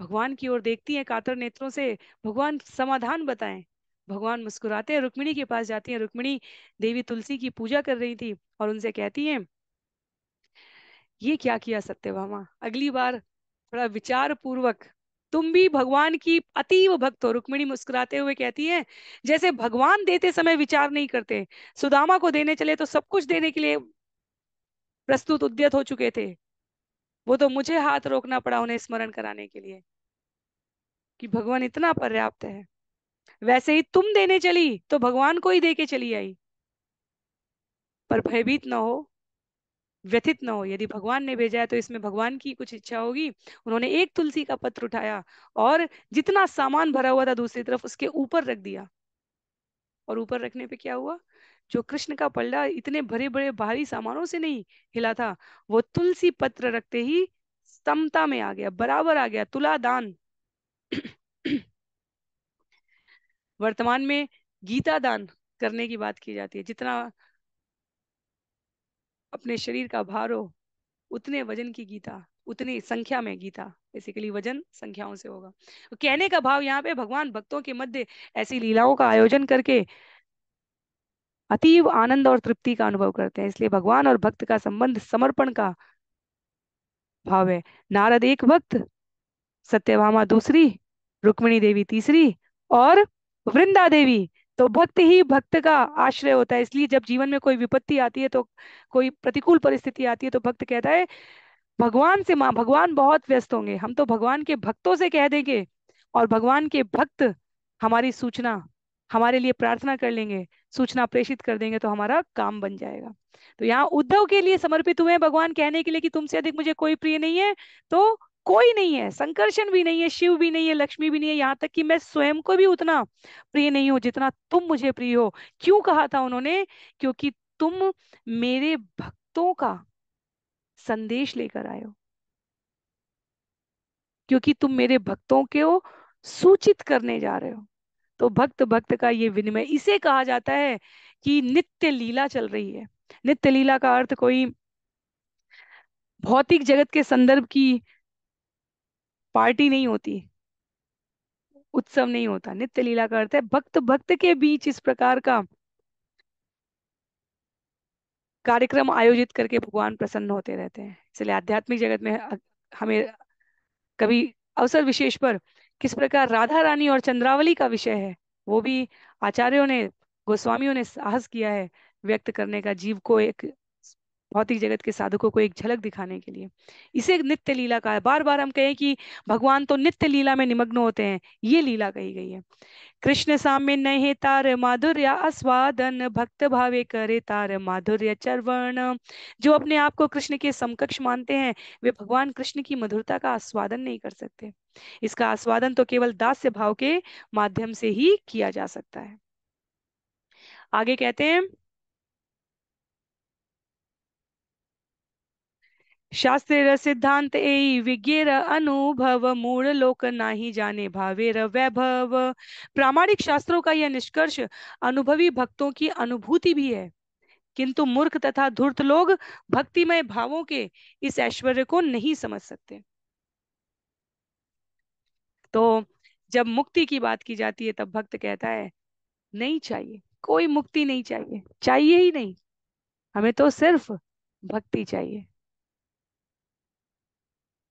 Speaker 1: भगवान की ओर देखती हैं कातर नेत्रों से, भगवान समाधान बताएं। भगवान मुस्कुराते हैं, रुक्मिणी के पास जाती हैं। रुक्मिणी देवी तुलसी की पूजा कर रही थी, और उनसे कहती हैं, ये क्या किया सत्यभामा, अगली बार थोड़ा विचार पूर्वक। तुम भी भगवान की अतीव भक्त हो। रुक्मिणी मुस्कुराते हुए कहती है, जैसे भगवान देते समय विचार नहीं करते। सुदामा को देने चले तो सब कुछ देने के लिए प्रस्तुत उद्यत हो चुके थे, वो तो मुझे हाथ रोकना पड़ा उन्हें स्मरण कराने के लिए कि भगवान इतना पर्याप्त है। वैसे ही तुम देने चली तो भगवान को ही दे के चली आई। पर भयभीत न हो, व्यथित न हो, यदि भगवान ने भेजा है तो इसमें भगवान की कुछ इच्छा होगी। उन्होंने एक तुलसी का पत्र उठाया, और जितना सामान भरा हुआ था दूसरी तरफ उसके ऊपर रख दिया। और ऊपर रखने पे क्या हुआ? जो कृष्ण का पल्ला इतने बड़े बड़े भारी सामानों से नहीं हिला था, वो तुलसी पत्र रखते ही समता में आ गया, बराबर आ गया, तुला दान। वर्तमान में गीता दान करने की बात की जाती है। जितना अपने शरीर का भार हो, उतने वजन की गीता, उतनी संख्या में गीता। बेसिकली वजन संख्याओं से होगा। तो कहने का भाव यहाँ पे, भगवान भक्तों के मध्य ऐसी लीलाओं का आयोजन करके अतीव आनंद और तृप्ति का अनुभव करते हैं। इसलिए भगवान और भक्त का संबंध समर्पण का भाव है। नारद एक भक्त, सत्यभामा दूसरी, रुक्मिणी देवी तीसरी, और वृंदा देवी। तो भक्त ही भक्त का आश्रय होता है। इसलिए जब जीवन में कोई विपत्ति आती है, तो कोई प्रतिकूल परिस्थिति आती है, तो भक्त कहता है भगवान से, माँ भगवान बहुत व्यस्त होंगे, हम तो भगवान के भक्तों से कह देंगे, और भगवान के भक्त हमारी सूचना, हमारे लिए प्रार्थना कर लेंगे, सूचना प्रेषित कर देंगे, तो हमारा काम बन जाएगा। तो यहाँ उद्धव के लिए समर्पित हुए हैं भगवान, कहने के लिए कि तुमसे अधिक मुझे कोई प्रिय नहीं है। तो कोई नहीं है, संकर्षण भी नहीं है, शिव भी नहीं है, लक्ष्मी भी नहीं है, यहाँ तक कि मैं स्वयं को भी उतना प्रिय नहीं हूं जितना तुम मुझे प्रिय हो। क्यों कहा था उन्होंने? क्योंकि तुम मेरे भक्तों का संदेश लेकर आए हो, क्योंकि तुम मेरे भक्तों को सूचित करने जा रहे हो। तो भक्त भक्त का ये विनिमय, इसे कहा जाता है कि नित्य लीला चल रही है। नित्य लीला का अर्थ कोई भौतिक जगत के संदर्भ की पार्टी नहीं होती, उत्सव नहीं होता। नित्य लीला का अर्थ है भक्त भक्त के बीच इस प्रकार का कार्यक्रम आयोजित करके भगवान प्रसन्न होते रहते हैं। इसलिए आध्यात्मिक जगत में हमें कभी अवसर विशेष पर किस प्रकार राधा रानी और चंद्रावली का विषय है, वो भी आचार्यों ने, गोस्वामियों ने साहस किया है व्यक्त करने का, जीव को एक, भौतिक जगत के साधकों को एक झलक दिखाने के लिए। इसे नित्य लीला का है। बार बार हम कहें कि भगवान तो नित्य लीला में निमग्न होते हैं, ये लीला कही गई है। कृष्ण साम्य नहे तार माधुर्य आस्वादन, भक्त भावे करे तार माधुर्य चरवर्ण। जो अपने आप को कृष्ण के समकक्ष मानते हैं, वे भगवान कृष्ण की मधुरता का आस्वादन नहीं कर सकते। इसका आस्वादन तो केवल दास्य भाव के माध्यम से ही किया जा सकता है। आगे कहते हैं, शास्त्रेर सिद्धांत एई विज्ञेर अनुभव, मूढ़ लोक नाही जाने भावेर वैभव। प्रामाणिक शास्त्रों का यह निष्कर्ष अनुभवी भक्तों की अनुभूति भी है, किंतु मूर्ख तथा धूर्त लोग भक्तिमय भावों के इस ऐश्वर्य को नहीं समझ सकते। तो जब मुक्ति की बात की जाती है, तब भक्त कहता है नहीं चाहिए, कोई मुक्ति नहीं चाहिए, चाहिए ही नहीं, हमें तो सिर्फ भक्ति चाहिए।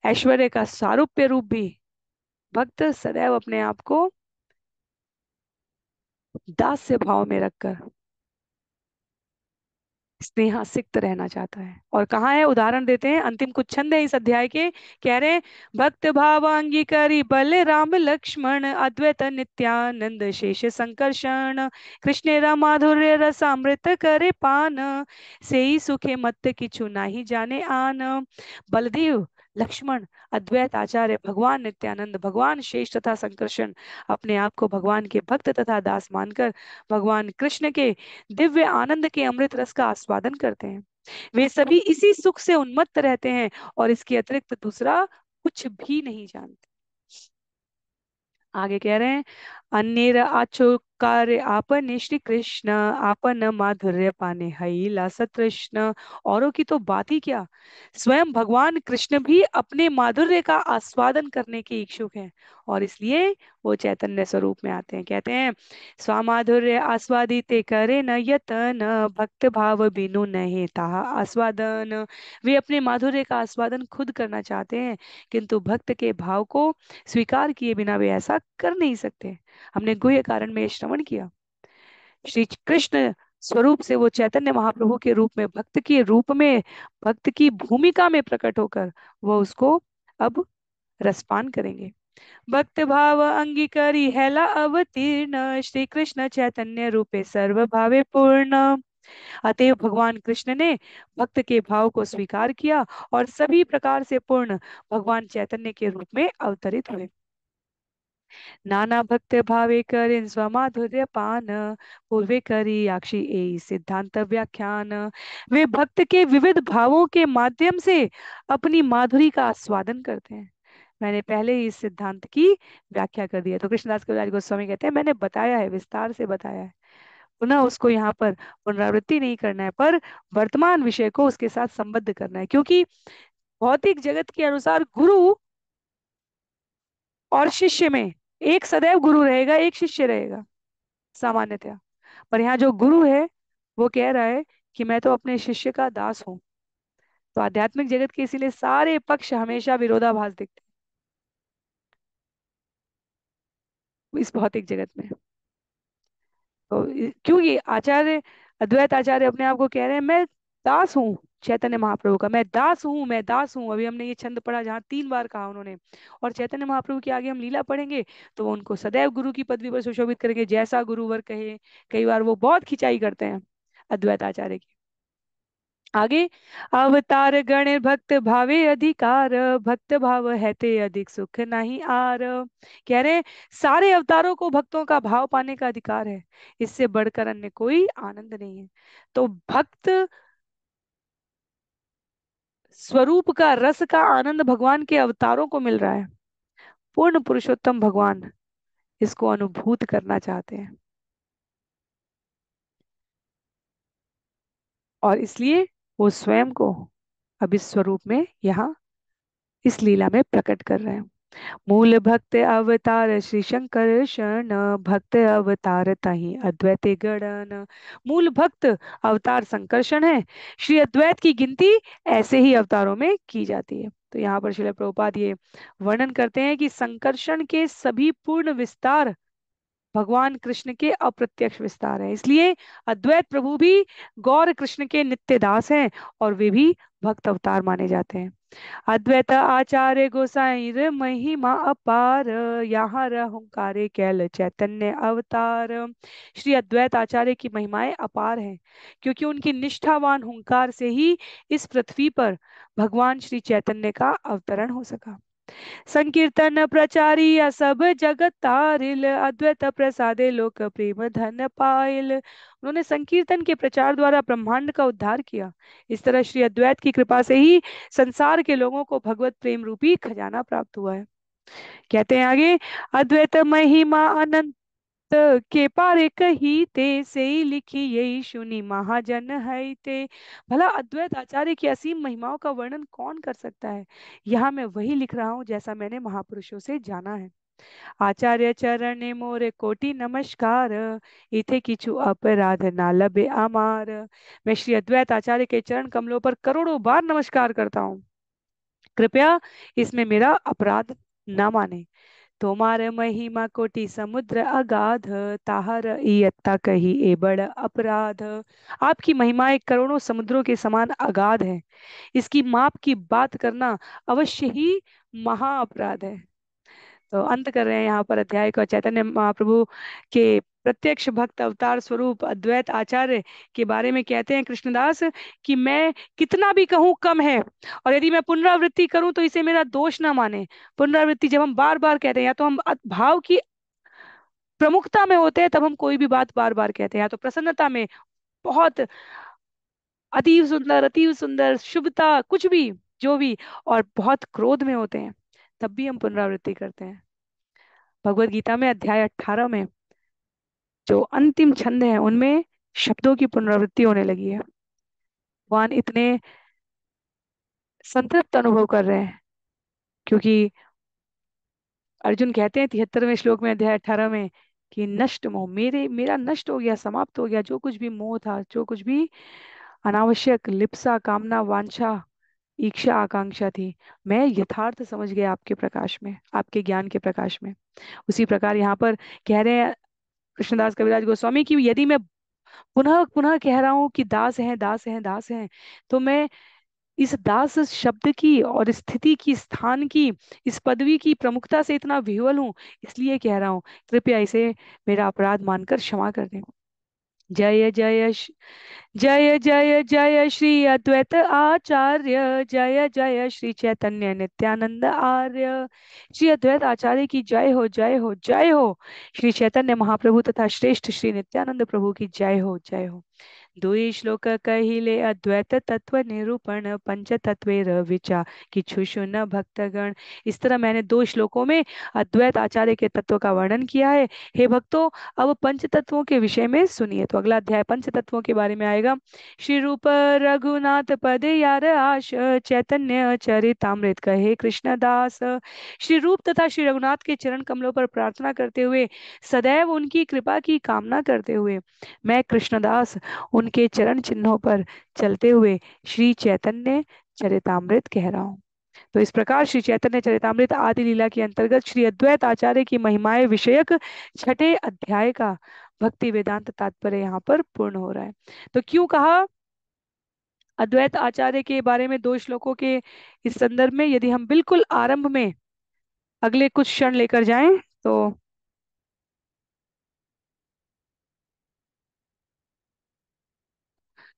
Speaker 1: ऐश्वर्य का सारूप्य रूप भी भक्त सदैव अपने आप को दास्य भाव में रखकर स्नेहासिक्त रहना चाहता है। और कहाँ है, उदाहरण देते हैं, अंतिम कुछ छंद है इस अध्याय के। कह रहे हैं, भक्त भाव अंगीकरी बल राम लक्ष्मण अद्वैत नित्यानंद शेष संकर्षण कृष्ण माधुर्य रसामृत करे पान सेई सुखे मत किछु नाही जाने आन। बलदेव, लक्ष्मण, अद्वैत आचार्य, भगवान नित्यानंद, भगवान शेष तथा संकर्षण अपने आप को भगवान के भक्त तथा दास मानकर भगवान कृष्ण के दिव्य आनंद के अमृत रस का आस्वादन करते हैं। वे सभी इसी सुख से उन्मत्त रहते हैं और इसके अतिरिक्त दूसरा कुछ भी नहीं जानते। आगे कह रहे हैं, अन्य आचो कार्य आपने श्री कृष्ण आपन माधुर्य पाने हई लासत कृष्ण। औरों की तो बात ही क्या, स्वयं भगवान कृष्ण भी अपने माधुर्य का आस्वादन करने के इच्छुक हैं और इसलिए वो चैतन्य स्वरूप में आते हैं। कहते हैं, स्वामाधुर्य आस्वादिते करे न यतन भक्त भाव बिनु नहीं ताहा आस्वादन। वे अपने माधुर्य का आस्वादन खुद करना चाहते हैं किंतु भक्त के भाव को स्वीकार किए बिना वे ऐसा कर नहीं सकते। हमने गुह्य कारण में श्रवण किया, श्री कृष्ण स्वरूप से वो चैतन्य महाप्रभु के रूप में, भक्त के रूप में, भक्त की भूमिका में प्रकट होकर वो उसको अब रसपान करेंगे। भक्त भाव अंगीकरी हैला अवतीर्ण श्री कृष्ण चैतन्य रूपे सर्व भावे पूर्ण। अतएव भगवान कृष्ण ने भक्त के भाव को स्वीकार किया और सभी प्रकार से पूर्ण भगवान चैतन्य के रूप में अवतरित हुए। नाना भक्त भावे करें स्वमाधुर्य पान पूर्वे करी अक्षी ए सिद्धांत व्याख्यान। वे भक्त के विविध भावों के माध्यम से अपनी माधुरी का आस्वादन करते हैं। मैंने पहले ही इस सिद्धांत की व्याख्या कर दी है। तो कृष्णदास कविराज गोस्वामी कहते हैं, मैंने बताया है, विस्तार से बताया है, पुनः उसको यहाँ पर पुनरावृत्ति नहीं करना है, पर वर्तमान विषय को उसके साथ संबद्ध करना है। क्योंकि भौतिक जगत के अनुसार गुरु और शिष्य में एक सदैव गुरु रहेगा, एक शिष्य रहेगा सामान्यतया। पर यहाँ जो गुरु है वो कह रहा है कि मैं तो अपने शिष्य का दास हूँ। तो आध्यात्मिक जगत के इसीलिए सारे पक्ष हमेशा विरोधाभास दिखते हैं इस भौतिक जगत में। तो क्योंकि आचार्य, अद्वैत आचार्य अपने आप को कह रहे हैं, मैं दास हूँ चैतन्य महाप्रभु का, मैं दास हूँ, मैं दास हूँ। अभी हमने ये छंद पढ़ा जहाँ 3 बार कहा उन्होंने। और चैतन्य महाप्रभु के आगे हम लीला पढ़ेंगे तो वो उनको सदैव गुरु की पदवी पर सुशोभित करेंगे, जैसा गुरुवर कहे। कई बार वो बहुत खिंचाई करते हैं अद्वैत आचार्य की। आगे, अवतार गण भक्त भावे अधिकार भक्त भाव है ते अधिक सुख नहीं आर। कह रहे हैं, सारे अवतारों को भक्तों का भाव पाने का अधिकार है, इससे बढ़कर अन्य कोई आनंद नहीं है। तो भक्त स्वरूप का रस का आनंद भगवान के अवतारों को मिल रहा है। पूर्ण पुरुषोत्तम भगवान इसको अनुभूत करना चाहते हैं और इसलिए वो स्वयं को अब इस स्वरूप में यहाँ इस लीला में प्रकट कर रहे हैं। मूल भक्त अवतार श्री शंकर शरण भक्त अवतार तही अद्वैत गणन। मूल भक्त अवतार संकर्षण है, श्री अद्वैत की गिनती ऐसे ही अवतारों में की जाती है। तो यहाँ पर श्रील प्रभुपाद ये वर्णन करते हैं कि संकर्षण के सभी पूर्ण विस्तार भगवान कृष्ण के अप्रत्यक्ष विस्तार है। इसलिए अद्वैत प्रभु भी गौर कृष्ण के नित्य दास हैं और वे भी भक्त अवतार माने जाते हैं। अद्वैत आचार्य गोसाई रे महिमा अपार यहाँ रहुंकारे कैल चैतन्य अवतार। श्री अद्वैत आचार्य की महिमाएं अपार हैं क्योंकि उनकी निष्ठावान हुंकार से ही इस पृथ्वी पर भगवान श्री चैतन्य का अवतरण हो सका। संकीर्तन प्रचारिया सब जगत तारिल अद्वैत प्रसादे लोक प्रेम धन पायल। उन्होंने संकीर्तन के प्रचार द्वारा ब्रह्मांड का उद्धार किया। इस तरह श्री अद्वैत की कृपा से ही संसार के लोगों को भगवत प्रेम रूपी खजाना प्राप्त हुआ है। कहते हैं आगे, अद्वैत महिमा अनंत के पारे कही ते से ही लिखी यही सुनी महाजन है ते। भला अद्वैत आचार्य की असीम महिमाओं का वर्णन कौन कर सकता है। यहाँ मैं वही लिख रहा हूँ जैसा मैंने महापुरुषों से जाना है। आचार्य चरण मोरे कोटि नमस्कार इथे किछु अपराध ना लबे अमार। मैं श्री अद्वैत आचार्य के चरण कमलों पर करोड़ों बार नमस्कार करता हूँ, कृपया इसमें मेरा अपराध ना माने। तोमार महिमा कोटि समुद्र अगाध, ताहर इयत्ता कही ए बड़ अपराध। आपकी महिमाएं करोड़ों समुद्रों के समान अगाध है, इसकी माप की बात करना अवश्य ही महा अपराध है। तो अंत कर रहे हैं यहाँ पर अध्याय को चैतन्य महाप्रभु के प्रत्यक्ष भक्त अवतार स्वरूप अद्वैत आचार्य के बारे में कहते हैं कृष्णदास कि मैं कितना भी कहूँ कम है, और यदि मैं पुनरावृत्ति करूं तो इसे मेरा दोष ना माने। पुनरावृत्ति जब हम बार बार कहते हैं, या तो हम भाव की प्रमुखता में होते हैं तब हम कोई भी बात बार बार कहते हैं, या तो प्रसन्नता में बहुत अति सुंदर शुभता कुछ भी, जो भी, और बहुत क्रोध में होते हैं तब भी हम पुनरावृत्ति करते हैं। भगवत गीता में अध्याय 18 में जो अंतिम छंद है उनमें शब्दों की पुनरावृत्ति होने लगी है। भगवान इतने संतृप्त अनुभव कर रहे हैं, क्योंकि अर्जुन कहते हैं 73वें श्लोक में अध्याय 18 में कि नष्ट मोह, मेरा नष्ट हो गया, समाप्त हो गया, जो कुछ भी मोह था, जो कुछ भी अनावश्यक लिप्सा कामना वांछा इच्छा आकांक्षा थी, मैं यथार्थ समझ गया आपके प्रकाश में, आपके ज्ञान के प्रकाश में। उसी प्रकार यहाँ पर कह रहे हैं कृष्णदास कविराज गोस्वामी की यदि मैं पुनः पुनः कह रहा हूँ कि दास हैं दास हैं दास हैं, तो मैं इस दास शब्द की और स्थिति की, स्थान की, इस पदवी की प्रमुखता से इतना विह्वल हूँ, इसलिए कह रहा हूँ, कृपया इसे मेरा अपराध मानकर क्षमा कर दें। जय जय जय जय जय श्री अद्वैत आचार्य, जय जय श्री चैतन्य नित्यानंद आर्य। श्री अद्वैत आचार्य की जय हो, जय हो, जय हो। श्री चैतन्य महाप्रभु तथा श्रेष्ठ श्री नित्यानंद प्रभु की जय हो, जय हो। दुई श्लोक कहिले अद्वैत तत्व निरूपण, पंच तत्वेर विचार किछु सुन भक्तगण। इस तरह मैंने 2 श्लोकों में अद्वैत आचार्य के तत्व का वर्णन किया है। हे भक्तों, अब पंच तत्वों के विषय में सुनिए। तो अगला अध्याय पंच तत्वों के बारे में आएगा। श्री रूप रघुनाथ पद यार आश, चैतन्य चरितामृत कहे कृष्णदास। श्री रूप तथा श्री रघुनाथ के चरण कमलों पर प्रार्थना करते हुए, सदैव उनकी कृपा की कामना करते हुए, मैं कृष्णदास उनके चरण चिन्हों पर चलते हुए श्री चैतन्य चरितामृत कह रहा हूँ। तो इस प्रकार श्री चैतन्य चरितामृत आदि लीला के अंतर्गत श्री अद्वैत आचार्य की महिमाएं विषयक छठे अध्याय का भक्ति वेदांत तात्पर्य यहाँ पर पूर्ण हो रहा है। तो क्यों कहा अद्वैत आचार्य के बारे में 2 श्लोकों के इस संदर्भ में, यदि हम बिल्कुल आरंभ में अगले कुछ क्षण लेकर जाएं तो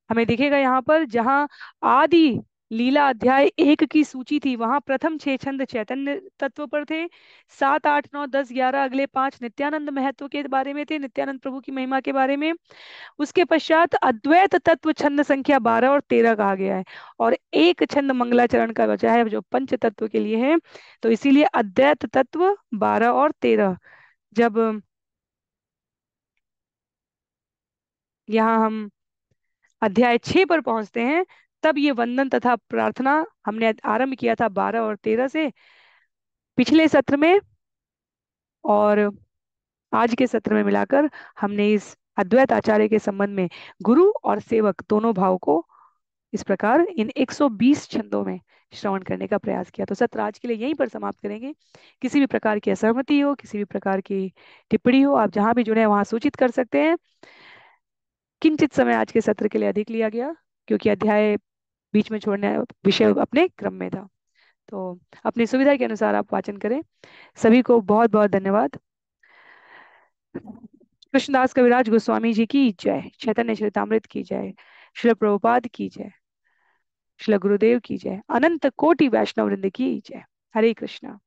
Speaker 1: हमें दिखेगा यहाँ पर, जहाँ आदि लीला अध्याय 1 की सूची थी वहां प्रथम 6 छंद चैतन्य तत्व पर थे, 7 8 9 10 11 अगले 5 नित्यानंद महत्व के बारे में थे, नित्यानंद प्रभु की महिमा के बारे में। उसके पश्चात अद्वैत तत्व छंद संख्या 12 और 13 कहा गया है, और एक छंद मंगलाचरण का बचा है जो पंच तत्व के लिए है। तो इसीलिए अद्वैत तत्व 12 और 13। जब यहाँ हम अध्याय 6 पर पहुंचते हैं, तब ये वंदन तथा प्रार्थना हमने आरंभ किया था 12 और 13 से पिछले सत्र में, और आज के सत्र में मिलाकर हमने इस अद्वैत आचार्य के संबंध में गुरु और सेवक दोनों भाव को इस प्रकार इन 120 छंदों में श्रवण करने का प्रयास किया। तो सत्र आज के लिए यहीं पर समाप्त करेंगे। किसी भी प्रकार की असहमति हो, किसी भी प्रकार की टिप्पणी हो, आप जहां भी जुड़े हैं वहां सूचित कर सकते हैं। किंचित समय आज के सत्र के लिए अधिक लिया गया, क्योंकि अध्याय बीच में छोड़ने विषय अपने क्रम में था। तो अपनी सुविधा के अनुसार आप वाचन करें। सभी को बहुत बहुत धन्यवाद। कृष्णदास कविराज गोस्वामी जी की जय, चैतन्य चरितामृत की जय, श्रील प्रभुपाद की जय, श्रील गुरुदेव की जय, अनंत कोटि वैष्णव वृंद की जय। हरे कृष्णा।